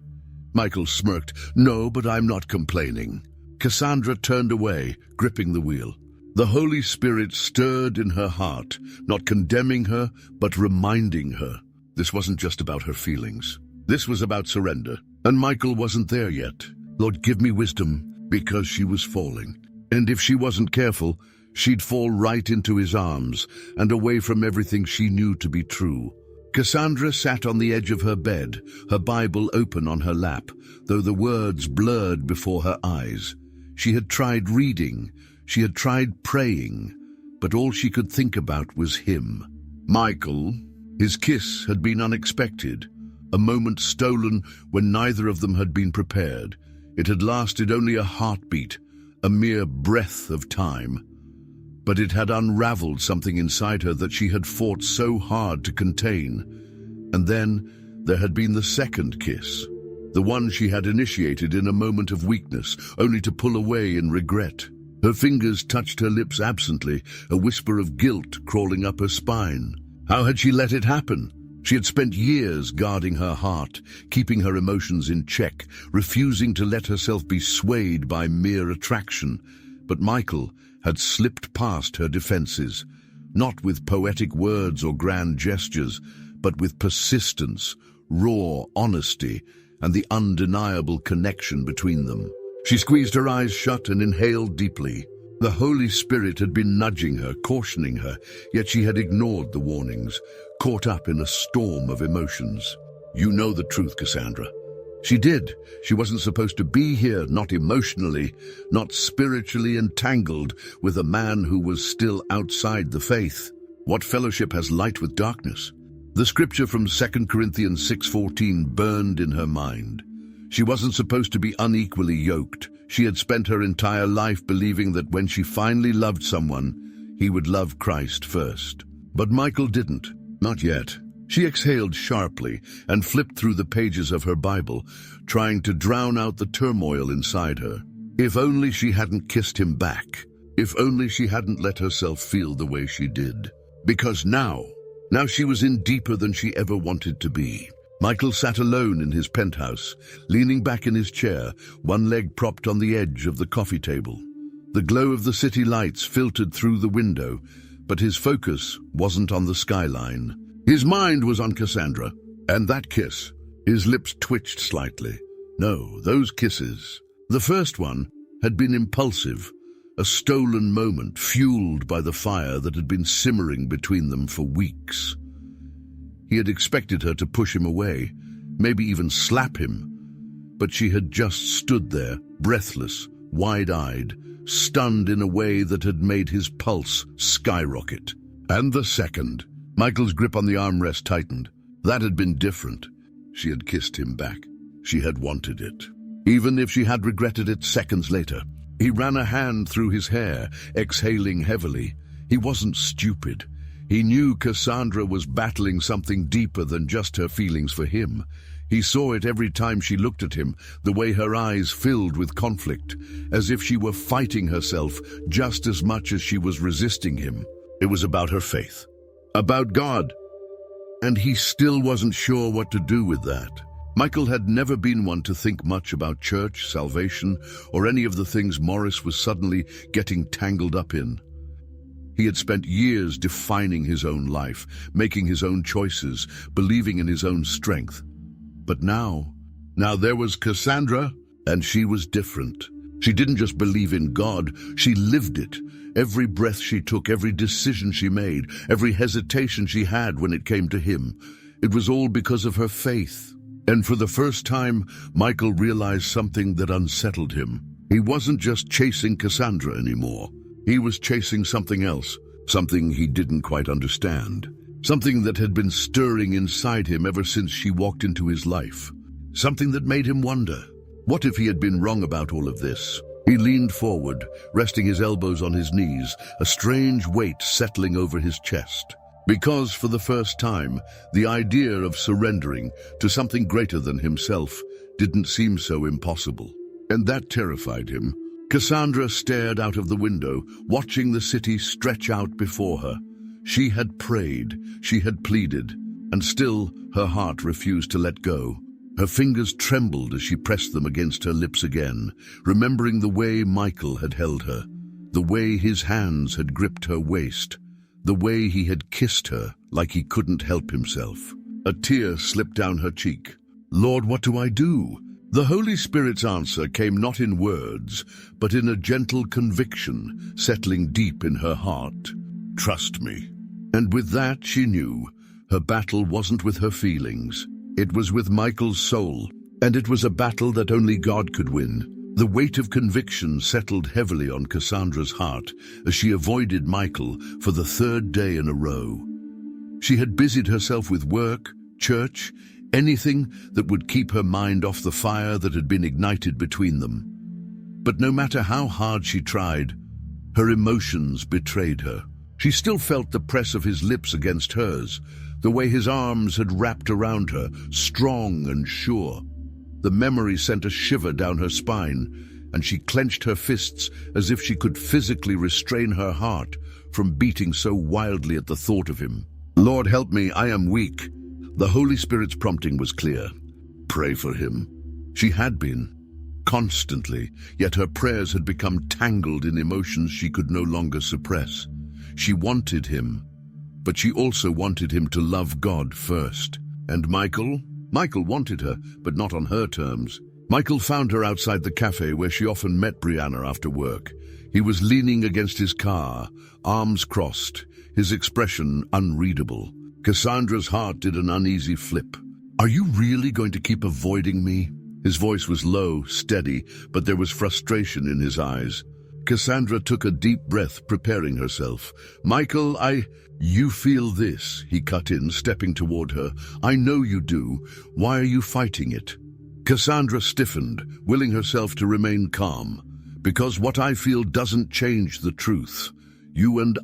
Michael smirked. No, but I'm not complaining. Cassandra turned away, gripping the wheel. The Holy Spirit stirred in her heart, not condemning her, but reminding her. This wasn't just about her feelings. This was about surrender. And Michael wasn't there yet. Lord, give me wisdom, because she was falling. And if she wasn't careful, she'd fall right into his arms and away from everything she knew to be true. Cassandra sat on the edge of her bed, her Bible open on her lap, though the words blurred before her eyes. She had tried reading, she had tried praying, but all she could think about was him. Michael. His kiss had been unexpected, a moment stolen when neither of them had been prepared. It had lasted only a heartbeat, a mere breath of time. But it had unraveled something inside her that she had fought so hard to contain. And then there had been the second kiss, the one she had initiated in a moment of weakness, only to pull away in regret. Her fingers touched her lips absently, a whisper of guilt crawling up her spine. How had she let it happen? She had spent years guarding her heart, keeping her emotions in check, refusing to let herself be swayed by mere attraction. But Michael had slipped past her defenses, not with poetic words or grand gestures, but with persistence, raw honesty, and the undeniable connection between them. She squeezed her eyes shut and inhaled deeply. The Holy Spirit had been nudging her, cautioning her, yet she had ignored the warnings, caught up in a storm of emotions. You know the truth, Cassandra. She did. She wasn't supposed to be here, not emotionally, not spiritually entangled with a man who was still outside the faith. What fellowship has light with darkness? The scripture from 2 Corinthians 6:14 burned in her mind. She wasn't supposed to be unequally yoked. She had spent her entire life believing that when she finally loved someone, he would love Christ first. But Michael didn't. Not yet. She exhaled sharply and flipped through the pages of her Bible, trying to drown out the turmoil inside her. If only she hadn't kissed him back. If only she hadn't let herself feel the way she did. Because now she was in deeper than she ever wanted to be. Michael sat alone in his penthouse, leaning back in his chair, one leg propped on the edge of the coffee table. The glow of the city lights filtered through the window, but his focus wasn't on the skyline. His mind was on Cassandra, and that kiss. His lips twitched slightly. No, those kisses. The first one had been impulsive, a stolen moment fueled by the fire that had been simmering between them for weeks. He had expected her to push him away, maybe even slap him, but she had just stood there, breathless, wide-eyed, stunned in a way that had made his pulse skyrocket. And the second, Michael's grip on the armrest tightened. That had been different. She had kissed him back. She had wanted it, even if she had regretted it seconds later. He ran a hand through his hair, exhaling heavily. He wasn't stupid. He knew Cassandra was battling something deeper than just her feelings for him. He saw it every time she looked at him, the way her eyes filled with conflict, as if she were fighting herself just as much as she was resisting him. It was about her faith, about God, and he still wasn't sure what to do with that. Michael had never been one to think much about church, salvation, or any of the things Morris was suddenly getting tangled up in. He had spent years defining his own life, making his own choices, believing in his own strength. But now there was Cassandra, and she was different. She didn't just believe in God, she lived it. Every breath she took, every decision she made, every hesitation she had when it came to him, it was all because of her faith. And for the first time, Michael realized something that unsettled him. He wasn't just chasing Cassandra anymore. He was chasing something else, something he didn't quite understand. Something that had been stirring inside him ever since she walked into his life. Something that made him wonder, what if he had been wrong about all of this? He leaned forward, resting his elbows on his knees, a strange weight settling over his chest. Because for the first time, the idea of surrendering to something greater than himself didn't seem so impossible. And that terrified him. Cassandra stared out of the window, watching the city stretch out before her. She had prayed, she had pleaded, and still her heart refused to let go. Her fingers trembled as she pressed them against her lips again, remembering the way Michael had held her, the way his hands had gripped her waist, the way he had kissed her like he couldn't help himself. A tear slipped down her cheek. Lord, what do I do? The Holy Spirit's answer came not in words, but in a gentle conviction settling deep in her heart. Trust me. And with that, she knew her battle wasn't with her feelings. It was with Michael's soul, and it was a battle that only God could win. The weight of conviction settled heavily on Cassandra's heart as she avoided Michael for the third day in a row. She had busied herself with work, church, anything that would keep her mind off the fire that had been ignited between them. But no matter how hard she tried, her emotions betrayed her. She still felt the press of his lips against hers, the way his arms had wrapped around her, strong and sure. The memory sent a shiver down her spine, and she clenched her fists as if she could physically restrain her heart from beating so wildly at the thought of him. Lord, help me, I am weak. The Holy Spirit's prompting was clear. Pray for him. She had been, constantly, yet her prayers had become tangled in emotions she could no longer suppress. She wanted him, but she also wanted him to love God first. And Michael? Michael wanted her, but not on her terms. Michael found her outside the cafe where she often met Brianna after work. He was leaning against his car, arms crossed, his expression unreadable. Cassandra's heart did an uneasy flip. Are you really going to keep avoiding me? His voice was low, steady, but there was frustration in his eyes. Cassandra took a deep breath, preparing herself. "Michael, You feel this," he cut in, stepping toward her. "I know you do. Why are you fighting it?" Cassandra stiffened, willing herself to remain calm. "Because what I feel doesn't change the truth. You and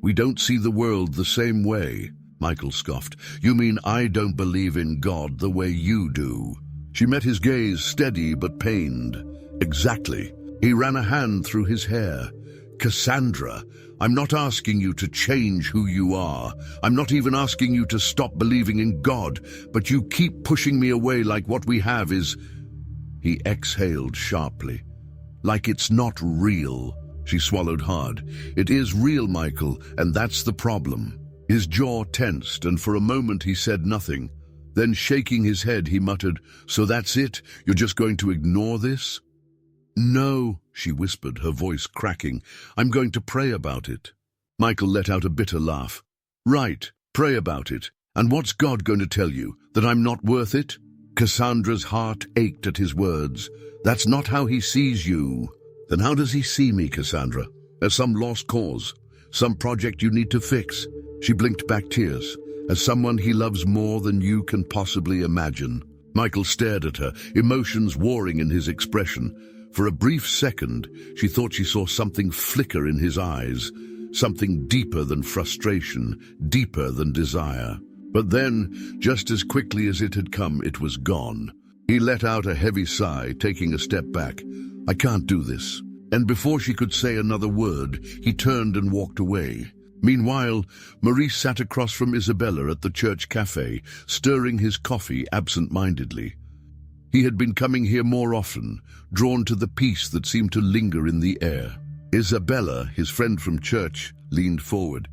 we don't see the world the same way." Michael scoffed. "You mean I don't believe in God the way you do?" She met his gaze, steady but pained. "Exactly." He ran a hand through his hair. "Cassandra, I'm not asking you to change who you are. I'm not even asking you to stop believing in God, but you keep pushing me away like what we have is—" He exhaled sharply. "Like it's not real." She swallowed hard. "It is real, Michael, and that's the problem." His jaw tensed, and for a moment he said nothing. Then, shaking his head, he muttered, "So that's it? You're just going to ignore this?" "No," she whispered, her voice cracking. "I'm going to pray about it." Michael let out a bitter laugh. "Right, pray about it. And what's God going to tell you? That I'm not worth it?" Cassandra's heart ached at his words. "That's not how he sees you." "Then how does he see me, Cassandra? As some lost cause? Some project you need to fix?" She blinked back tears. "As someone he loves more than you can possibly imagine." Michael stared at her, emotions warring in his expression. For a brief second, she thought she saw something flicker in his eyes, something deeper than frustration, deeper than desire. But then, just as quickly as it had come, it was gone. He let out a heavy sigh, taking a step back. "I can't do this." And before she could say another word, he turned and walked away. Meanwhile, Maurice sat across from Isabella at the church cafe, stirring his coffee absent-mindedly. He had been coming here more often, drawn to the peace that seemed to linger in the air. Isabella, his friend from church, leaned forward.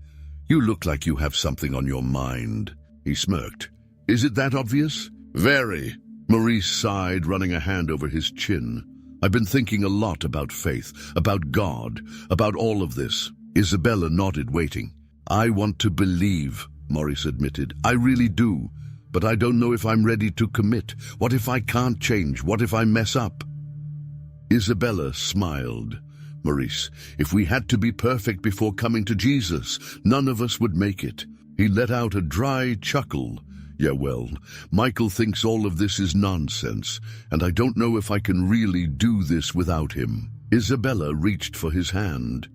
"You look like you have something on your mind." He smirked. "Is it that obvious?" "Very." Maurice sighed, running a hand over his chin. "I've been thinking a lot about faith, about God, about all of this." Isabella nodded, waiting. "I want to believe," Maurice admitted. "I really do. But I don't know if I'm ready to commit. What if I can't change? What if I mess up?" Isabella smiled. "Maurice, if we had to be perfect before coming to Jesus, none of us would make it." He let out a dry chuckle. "Yeah, well, Michael thinks all of this is nonsense, and I don't know if I can really do this without him." Isabella reached for his hand.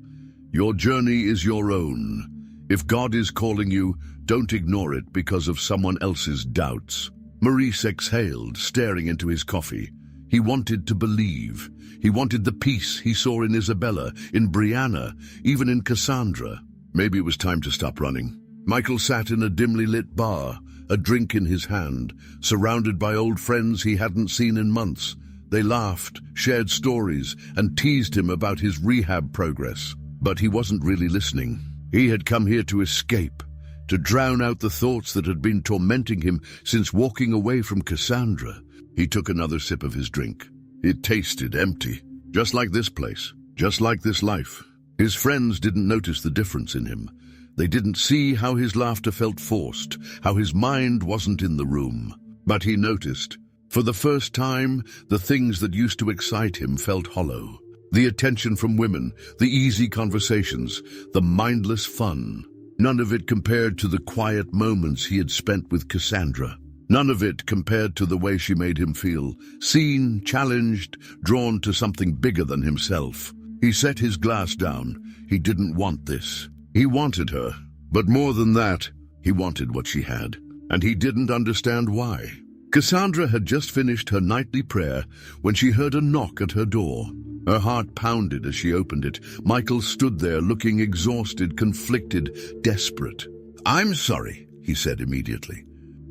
"Your journey is your own. If God is calling you, don't ignore it because of someone else's doubts." Maurice exhaled, staring into his coffee. He wanted to believe. He wanted the peace he saw in Isabella, in Brianna, even in Cassandra. Maybe it was time to stop running. Michael sat in a dimly lit bar, a drink in his hand, surrounded by old friends he hadn't seen in months. They laughed, shared stories, and teased him about his rehab progress. But he wasn't really listening. He had come here to escape, to drown out the thoughts that had been tormenting him since walking away from Cassandra. He took another sip of his drink. It tasted empty, just like this place, just like this life. His friends didn't notice the difference in him. They didn't see how his laughter felt forced, how his mind wasn't in the room. But he noticed. For the first time, the things that used to excite him felt hollow. The attention from women, the easy conversations, the mindless fun. None of it compared to the quiet moments he had spent with Cassandra. None of it compared to the way she made him feel, seen, challenged, drawn to something bigger than himself. He set his glass down. He didn't want this. He wanted her, but more than that, he wanted what she had. And he didn't understand why. Cassandra had just finished her nightly prayer when she heard a knock at her door. Her heart pounded as she opened it. Michael stood there looking exhausted, conflicted, desperate. "I'm sorry," he said immediately.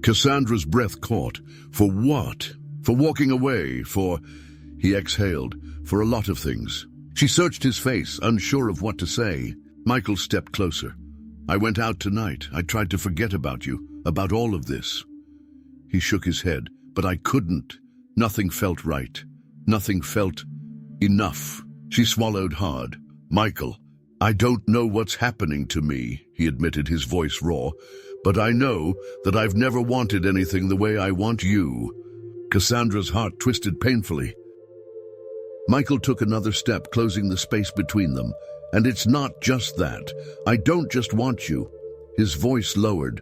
Cassandra's breath caught. For what? For walking away, he exhaled, for a lot of things. She searched his face, unsure of what to say. Michael stepped closer. "I went out tonight. I tried to forget about you, about all of this." He shook his head. "But I couldn't. Nothing felt right. Nothing felt enough." She swallowed hard. "Michael, I don't know what's happening to me," he admitted, his voice raw. "But I know that I've never wanted anything the way I want you." Cassandra's heart twisted painfully. Michael took another step, closing the space between them. And it's not just that. I don't just want you. His voice lowered.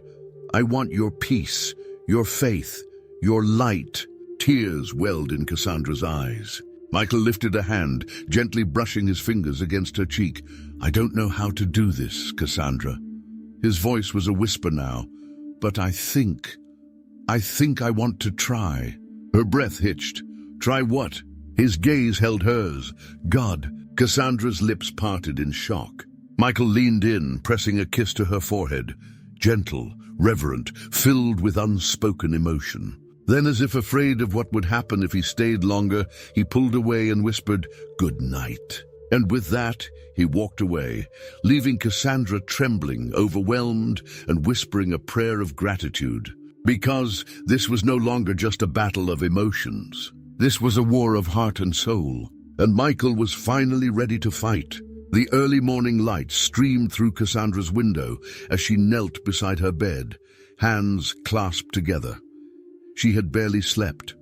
I want your peace, your faith, your light. Tears welled in Cassandra's eyes. Michael lifted a hand, gently brushing his fingers against her cheek. I don't know how to do this, Cassandra. His voice was a whisper now. But I think I want to try. Her breath hitched. Try what? His gaze held hers. God. Cassandra's lips parted in shock. Michael leaned in, pressing a kiss to her forehead. Gentle, reverent, filled with unspoken emotion. Then, as if afraid of what would happen if he stayed longer, he pulled away and whispered, "Good night." And with that, he walked away, leaving Cassandra trembling, overwhelmed, and whispering a prayer of gratitude. Because this was no longer just a battle of emotions. This was a war of heart and soul, and Michael was finally ready to fight. The early morning light streamed through Cassandra's window as she knelt beside her bed, hands clasped together. She had barely slept,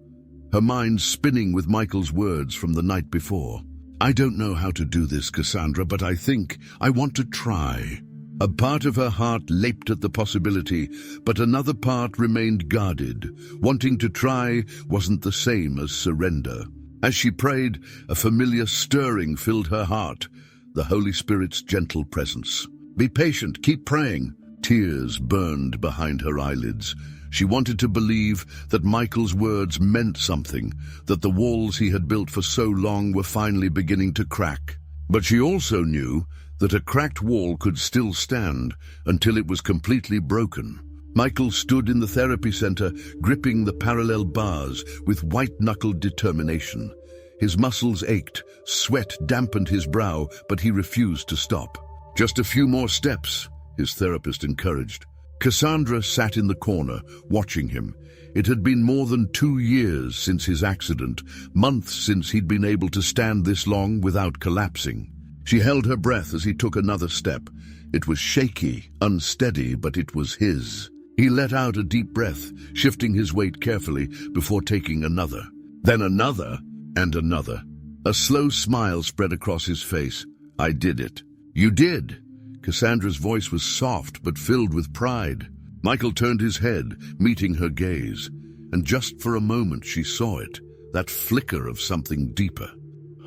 her mind spinning with Michael's words from the night before. I don't know how to do this, Cassandra, but I think I want to try. A part of her heart leaped at the possibility, but another part remained guarded. Wanting to try wasn't the same as surrender. As she prayed, a familiar stirring filled her heart, the Holy Spirit's gentle presence. Be patient, keep praying. Tears burned behind her eyelids. She wanted to believe that Michael's words meant something, that the walls he had built for so long were finally beginning to crack. But she also knew that a cracked wall could still stand until it was completely broken. Michael stood in the therapy center, gripping the parallel bars with white-knuckled determination. His muscles ached, sweat dampened his brow, but he refused to stop. Just a few more steps, his therapist encouraged. Cassandra sat in the corner, watching him. It had been more than 2 years since his accident, months since he'd been able to stand this long without collapsing. She held her breath as he took another step. It was shaky, unsteady, but it was his. He let out a deep breath, shifting his weight carefully before taking another. Then another, and another. A slow smile spread across his face. I did it. You did. Cassandra's voice was soft but filled with pride. Michael turned his head, meeting her gaze. And just for a moment she saw it, that flicker of something deeper.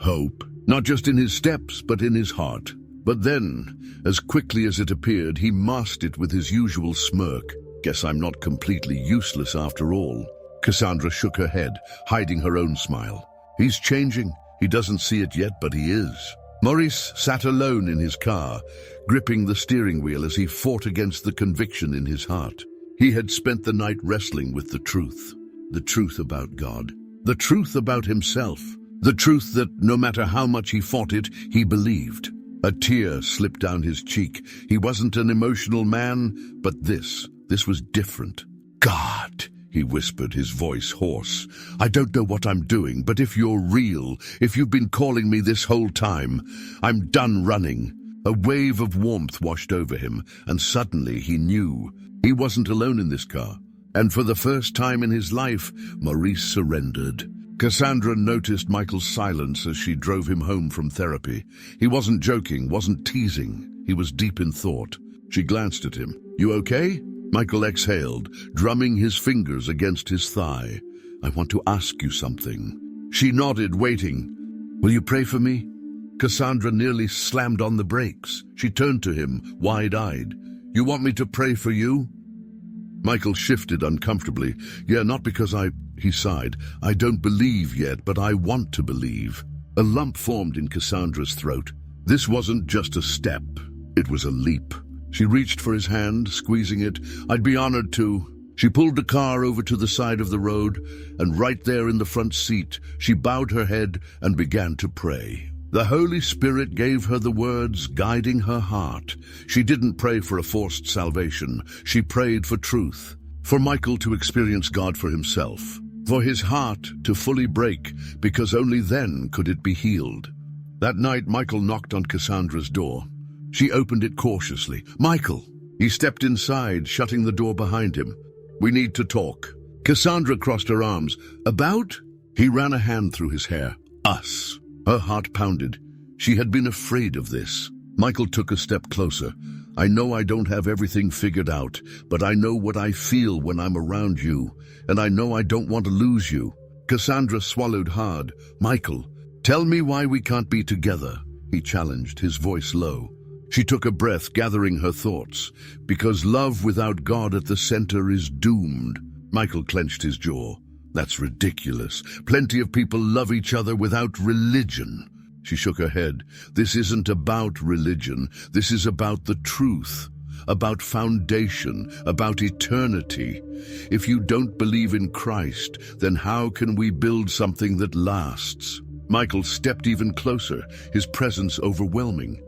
Hope. Not just in his steps, but in his heart. But then, as quickly as it appeared, he masked it with his usual smirk. Guess I'm not completely useless after all. Cassandra shook her head, hiding her own smile. He's changing. He doesn't see it yet, but he is. Maurice sat alone in his car, gripping the steering wheel as he fought against the conviction in his heart. He had spent the night wrestling with the truth about God, the truth about himself, the truth that no matter how much he fought it, he believed. A tear slipped down his cheek. He wasn't an emotional man, but this was different. God, he whispered, his voice hoarse. I don't know what I'm doing, but if you're real, if you've been calling me this whole time, I'm done running. A wave of warmth washed over him, and suddenly he knew. He wasn't alone in this car. And for the first time in his life, Maurice surrendered. Cassandra noticed Michael's silence as she drove him home from therapy. He wasn't joking, wasn't teasing. He was deep in thought. She glanced at him. You okay? Michael exhaled, drumming his fingers against his thigh. I want to ask you something. She nodded, waiting. Will you pray for me? Cassandra nearly slammed on the brakes. She turned to him, wide-eyed. You want me to pray for you? Michael shifted uncomfortably. Yeah, not because he sighed. I don't believe yet, but I want to believe. A lump formed in Cassandra's throat. This wasn't just a step. It was a leap. She reached for his hand, squeezing it. I'd be honored to. She pulled the car over to the side of the road, and right there in the front seat, she bowed her head and began to pray. The Holy Spirit gave her the words, guiding her heart. She didn't pray for a forced salvation. She prayed for truth, for Michael to experience God for himself, for his heart to fully break, because only then could it be healed. That night, Michael knocked on Cassandra's door. She opened it cautiously. Michael! He stepped inside, shutting the door behind him. We need to talk. Cassandra crossed her arms. About? He ran a hand through his hair. Us. Her heart pounded. She had been afraid of this. Michael took a step closer. I know I don't have everything figured out, but I know what I feel when I'm around you, and I know I don't want to lose you. Cassandra swallowed hard. Michael, tell me why we can't be together, he challenged, his voice low. She took a breath, gathering her thoughts. Because love without God at the center is doomed. Michael clenched his jaw. That's ridiculous. Plenty of people love each other without religion. She shook her head. This isn't about religion. This is about the truth, about foundation, about eternity. If you don't believe in Christ, then how can we build something that lasts? Michael stepped even closer, his presence overwhelming.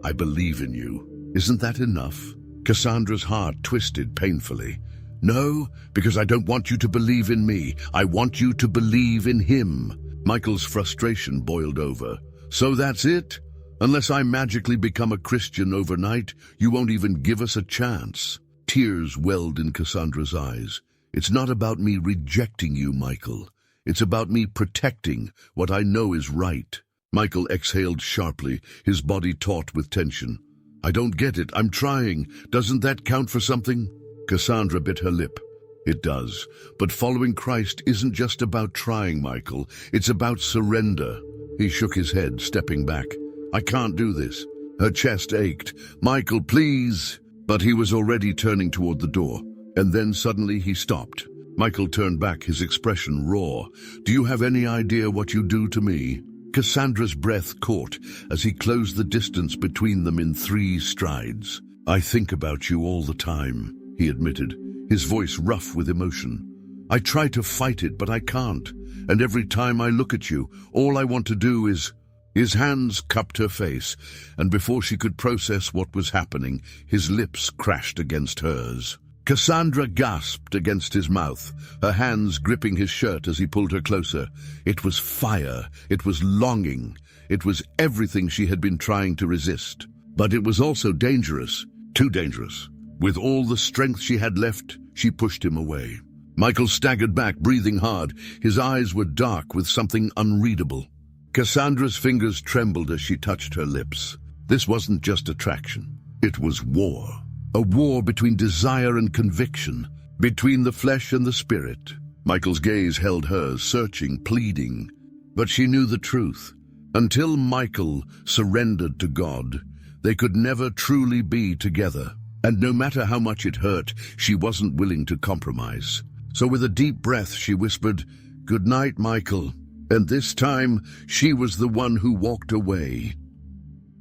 I believe in you. Isn't that enough? Cassandra's heart twisted painfully. No, because I don't want you to believe in me. I want you to believe in him. Michael's frustration boiled over. So that's it? Unless I magically become a Christian overnight, you won't even give us a chance. Tears welled in Cassandra's eyes. It's not about me rejecting you, Michael. It's about me protecting what I know is right. Michael exhaled sharply, his body taut with tension. I don't get it. I'm trying. Doesn't that count for something? Cassandra bit her lip. It does. But following Christ isn't just about trying, Michael. It's about surrender. He shook his head, stepping back. I can't do this. Her chest ached. Michael, please. But he was already turning toward the door. And then suddenly he stopped. Michael turned back, his expression raw. Do you have any idea what you do to me? Cassandra's breath caught as he closed the distance between them in 3 strides. I think about you all the time, he admitted, his voice rough with emotion. I try to fight it, but I can't. And every time I look at you, all I want to do is... His hands cupped her face, and before she could process what was happening, his lips crashed against hers. Cassandra gasped against his mouth, her hands gripping his shirt as he pulled her closer. It was fire, it was longing, it was everything she had been trying to resist. But it was also dangerous, too dangerous. With all the strength she had left, she pushed him away. Michael staggered back, breathing hard. His eyes were dark with something unreadable. Cassandra's fingers trembled as she touched her lips. This wasn't just attraction. It was war. A war between desire and conviction, between the flesh and the spirit. Michael's gaze held hers, searching, pleading. But she knew the truth. Until Michael surrendered to God, they could never truly be together. And no matter how much it hurt, she wasn't willing to compromise. So with a deep breath, she whispered, "Good night, Michael." And this time, she was the one who walked away.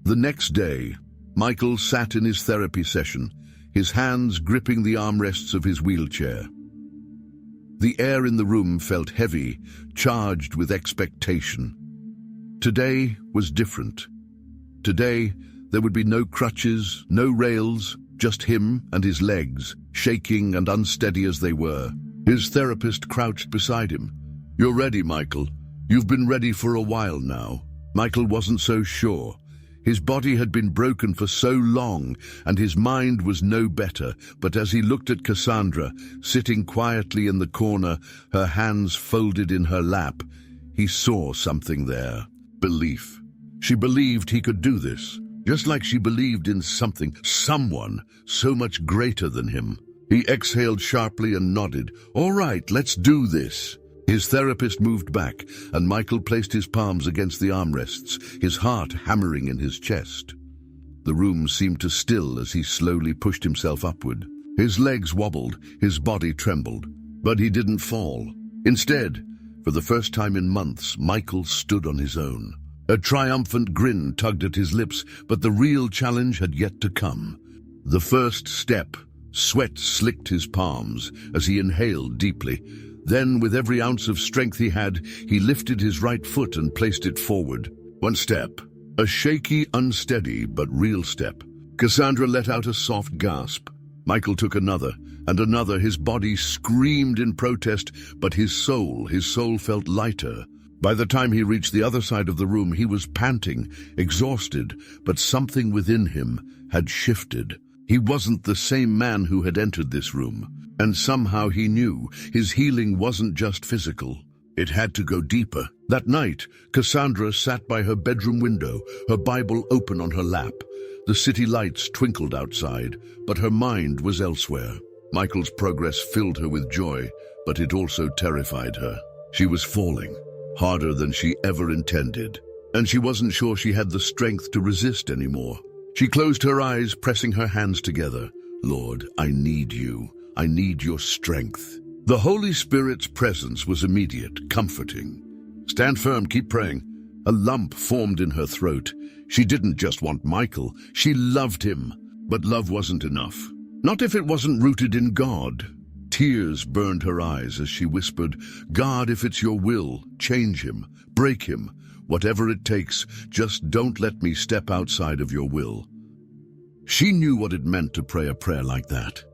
The next day, Michael sat in his therapy session, his hands gripping the armrests of his wheelchair. The air in the room felt heavy, charged with expectation. Today was different. Today, there would be no crutches, no rails, just him and his legs, shaking and unsteady as they were. His therapist crouched beside him. "You're ready, Michael. You've been ready for a while now." Michael wasn't so sure. His body had been broken for so long, and his mind was no better. But as he looked at Cassandra, sitting quietly in the corner, her hands folded in her lap, he saw something there. Belief. She believed he could do this, just like she believed in someone so much greater than him. He exhaled sharply and nodded. "All right, let's do this." His therapist moved back, and Michael placed his palms against the armrests, his heart hammering in his chest. The room seemed to still as he slowly pushed himself upward. His legs wobbled, his body trembled, but he didn't fall. Instead, for the first time in months, Michael stood on his own. A triumphant grin tugged at his lips, but the real challenge had yet to come. The first step. Sweat slicked his palms as he inhaled deeply. Then, with every ounce of strength he had, he lifted his right foot and placed it forward. One step. A shaky, unsteady, but real step. Cassandra let out a soft gasp. Michael took another, and another. His body screamed in protest, but his soul felt lighter. By the time he reached the other side of the room, he was panting, exhausted, but something within him had shifted. He wasn't the same man who had entered this room. And somehow he knew his healing wasn't just physical. It had to go deeper. That night, Cassandra sat by her bedroom window, her Bible open on her lap. The city lights twinkled outside, but her mind was elsewhere. Michael's progress filled her with joy, but it also terrified her. She was falling, harder than she ever intended, and she wasn't sure she had the strength to resist anymore. She closed her eyes, pressing her hands together. Lord, I need you. I need your strength. The Holy Spirit's presence was immediate, comforting. Stand firm, keep praying. A lump formed in her throat. She didn't just want Michael, she loved him. But love wasn't enough. Not if it wasn't rooted in God. Tears burned her eyes as she whispered, God, if it's your will, change him, break him. Whatever it takes, just don't let me step outside of your will. She knew what it meant to pray a prayer like that.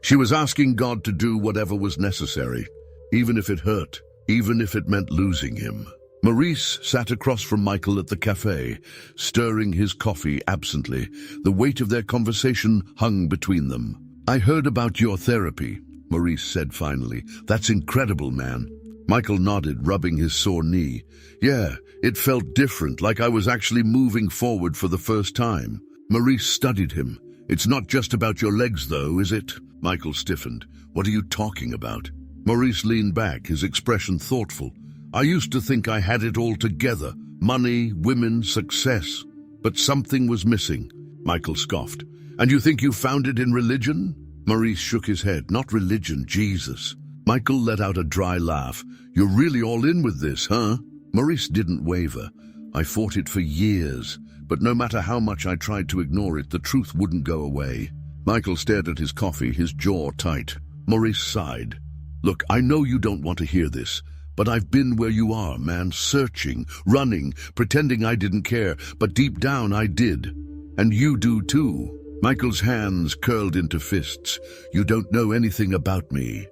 She was asking God to do whatever was necessary, even if it hurt, even if it meant losing him. Maurice sat across from Michael at the cafe, stirring his coffee absently. The weight of their conversation hung between them. I heard about your therapy, Maurice said finally. That's incredible, man. Michael nodded, rubbing his sore knee. Yeah, it felt different, like I was actually moving forward for the first time. Maurice studied him. It's not just about your legs, though, is it? Michael stiffened. What are you talking about? Maurice leaned back, his expression thoughtful. I used to think I had it all together. Money, women, success. But something was missing. Michael scoffed. And you think you found it in religion? Maurice shook his head. Not religion, Jesus. Michael let out a dry laugh. You're really all in with this, huh? Maurice didn't waver. I fought it for years, but no matter how much I tried to ignore it, the truth wouldn't go away. Michael stared at his coffee, his jaw tight. Maurice sighed. Look, I know you don't want to hear this, but I've been where you are, man, searching, running, pretending I didn't care, but deep down I did. And you do too. Michael's hands curled into fists. You don't know anything about me.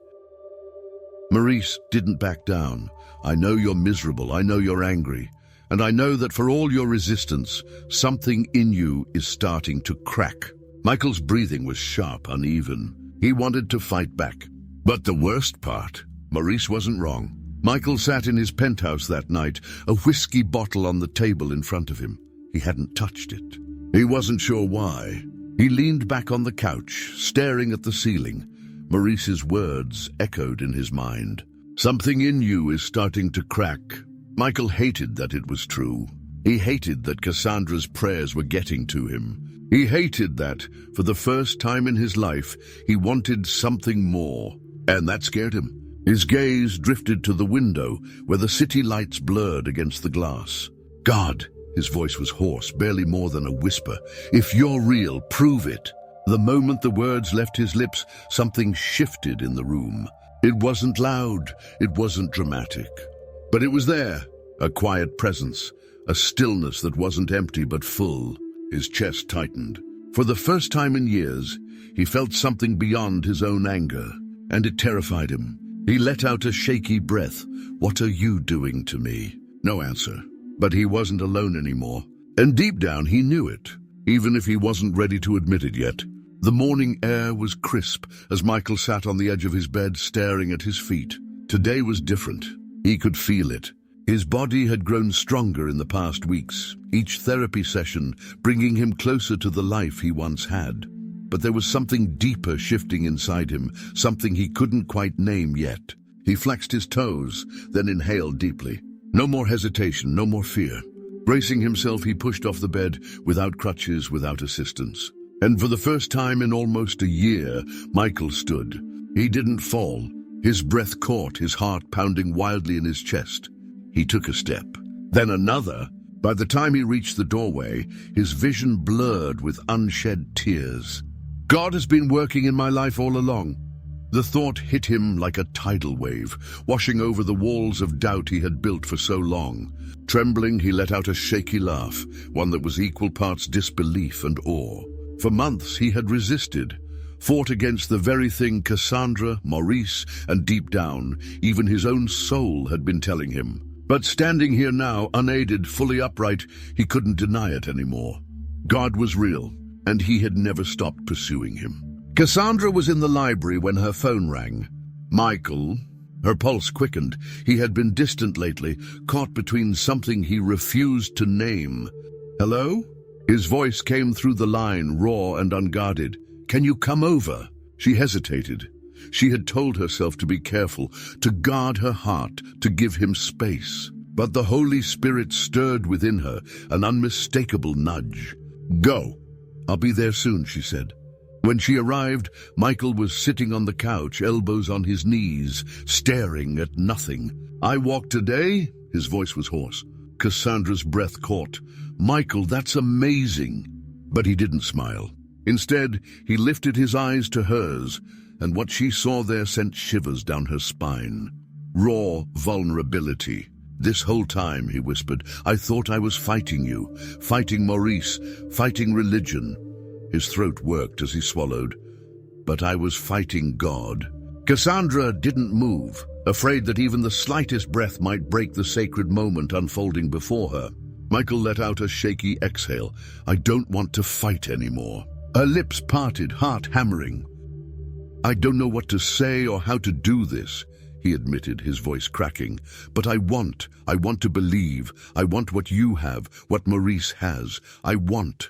Maurice didn't back down. I know you're miserable, I know you're angry, and I know that for all your resistance, something in you is starting to crack. Michael's breathing was sharp, uneven. He wanted to fight back. But the worst part, Maurice wasn't wrong. Michael sat in his penthouse that night, a whiskey bottle on the table in front of him. He hadn't touched it. He wasn't sure why. He leaned back on the couch, staring at the ceiling. Maurice's words echoed in his mind. Something in you is starting to crack. Michael hated that it was true. He hated that Cassandra's prayers were getting to him. He hated that, for the first time in his life, he wanted something more. And that scared him. His gaze drifted to the window, where the city lights blurred against the glass. God, his voice was hoarse, barely more than a whisper. If you're real, prove it. The moment the words left his lips, something shifted in the room. It wasn't loud, it wasn't dramatic. But it was there, a quiet presence, a stillness that wasn't empty but full. His chest tightened. For the first time in years, he felt something beyond his own anger, and it terrified him. He let out a shaky breath. What are you doing to me? No answer. But he wasn't alone anymore. And deep down he knew it, even if he wasn't ready to admit it yet. The morning air was crisp as Michael sat on the edge of his bed staring at his feet. Today was different. He could feel it. His body had grown stronger in the past weeks, each therapy session bringing him closer to the life he once had. But there was something deeper shifting inside him, something he couldn't quite name yet. He flexed his toes, then inhaled deeply. No more hesitation, no more fear. Bracing himself, he pushed off the bed, without crutches, without assistance. And for the first time in almost a year, Michael stood. He didn't fall. His breath caught, his heart pounding wildly in his chest. He took a step, then another. By the time he reached the doorway, his vision blurred with unshed tears. God has been working in my life all along. The thought hit him like a tidal wave, washing over the walls of doubt he had built for so long. Trembling, he let out a shaky laugh, one that was equal parts disbelief and awe. For months he had resisted, fought against the very thing Cassandra, Maurice, and deep down, even his own soul had been telling him. But standing here now, unaided, fully upright, he couldn't deny it anymore. God was real, and he had never stopped pursuing him. Cassandra was in the library when her phone rang. Michael, Her pulse quickened. He had been distant lately, caught between something he refused to name. "Hello?" His voice came through the line, raw and unguarded. "Can you come over?" She hesitated. She had told herself to be careful, to guard her heart, to give him space. But the Holy Spirit stirred within her, an unmistakable nudge. "Go. I'll be there soon," she said. When she arrived, Michael was sitting on the couch, elbows on his knees, staring at nothing. "I walked today?" His voice was hoarse. Cassandra's breath caught. "Michael, that's amazing." But he didn't smile. Instead, he lifted his eyes to hers, and what she saw there sent shivers down her spine. Raw vulnerability. "This whole time," he whispered, "I thought I was fighting you, fighting Maurice, fighting religion." His throat worked as he swallowed. "But I was fighting God." Cassandra didn't move, afraid that even the slightest breath might break the sacred moment unfolding before her. Michael let out a shaky exhale. "I don't want to fight anymore." Her lips parted, heart hammering. "I don't know what to say or how to do this," he admitted, his voice cracking. "But I want to believe. I want what you have, what Maurice has. I want."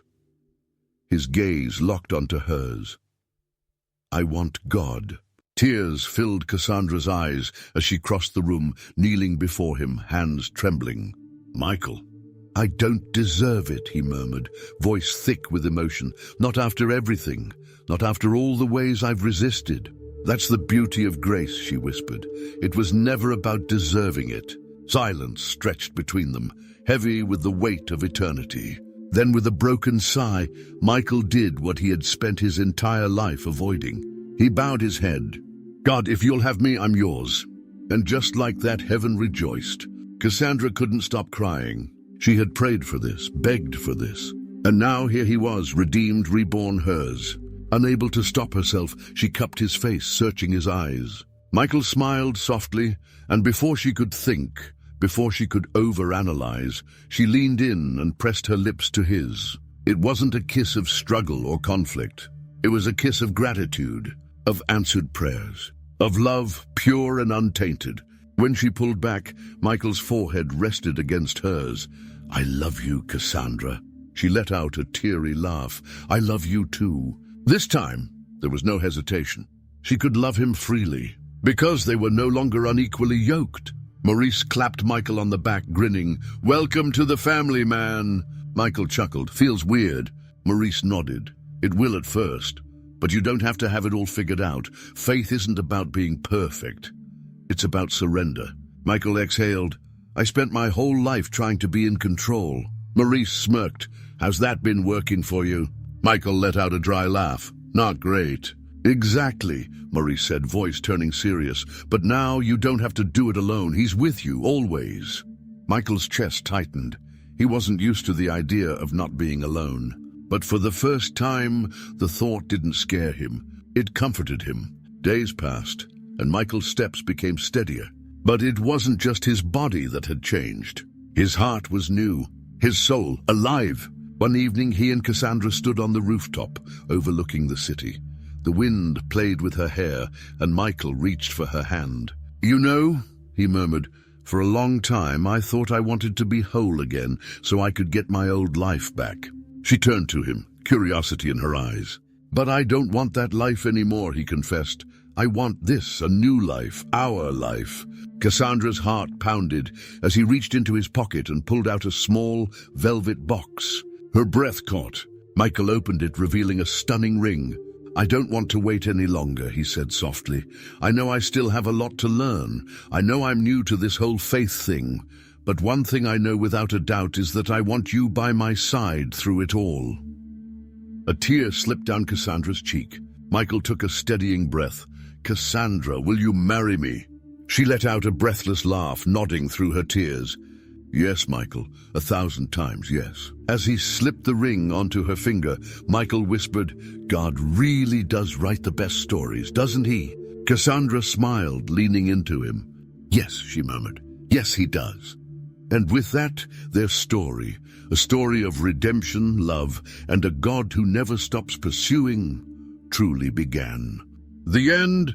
His gaze locked onto hers. "I want God." Tears filled Cassandra's eyes as she crossed the room, kneeling before him, hands trembling. "Michael, I don't deserve it," he murmured, voice thick with emotion. "Not after everything, not after all the ways I've resisted." "That's the beauty of grace," she whispered. "It was never about deserving it." Silence stretched between them, heavy with the weight of eternity. Then, with a broken sigh, Michael did what he had spent his entire life avoiding. He bowed his head. "God, if you'll have me, I'm yours." And just like that, heaven rejoiced. Cassandra couldn't stop crying. She had prayed for this, begged for this. And now here he was, redeemed, reborn, hers. Unable to stop herself, she cupped his face, searching his eyes. Michael smiled softly, and before she could think, before she could overanalyze, she leaned in and pressed her lips to his. It wasn't a kiss of struggle or conflict. It was a kiss of gratitude, of answered prayers, of love pure and untainted. When she pulled back, Michael's forehead rested against hers. "I love you, Cassandra." She let out a teary laugh. "I love you too." This time, there was no hesitation. She could love him freely, because they were no longer unequally yoked. Maurice clapped Michael on the back, grinning. "Welcome to the family, man." Michael chuckled. "Feels weird." Maurice nodded. "It will at first, but you don't have to have it all figured out. Faith isn't about being perfect. It's about surrender." Michael exhaled. "I spent my whole life trying to be in control." Maurice smirked. "How's that been working for you?" Michael let out a dry laugh. "Not great." "Exactly," Maurice said, voice turning serious. "But now you don't have to do it alone. He's with you, always." Michael's chest tightened. He wasn't used to the idea of not being alone. But for the first time, the thought didn't scare him. It comforted him. Days passed, and Michael's steps became steadier. But it wasn't just his body that had changed. His heart was new, his soul alive. One evening, he and Cassandra stood on the rooftop, overlooking the city. The wind played with her hair, and Michael reached for her hand. "You know," he murmured, "for a long time I thought I wanted to be whole again so I could get my old life back." She turned to him, curiosity in her eyes. "But I don't want that life anymore," he confessed. "I want this, a new life, our life." Cassandra's heart pounded as he reached into his pocket and pulled out a small, velvet box. Her breath caught. Michael opened it, revealing a stunning ring. "I don't want to wait any longer," he said softly. "I know I still have a lot to learn. I know I'm new to this whole faith thing. But one thing I know without a doubt is that I want you by my side through it all." A tear slipped down Cassandra's cheek. Michael took a steadying breath. "Cassandra, will you marry me?" She let out a breathless laugh, nodding through her tears. "Yes, Michael, 1,000 times yes." As he slipped the ring onto her finger, Michael whispered, "God really does write the best stories, doesn't he?" Cassandra smiled, leaning into him. "Yes," she murmured. "Yes, he does." And with that, their story, a story of redemption, love, and a God who never stops pursuing, truly began. The end.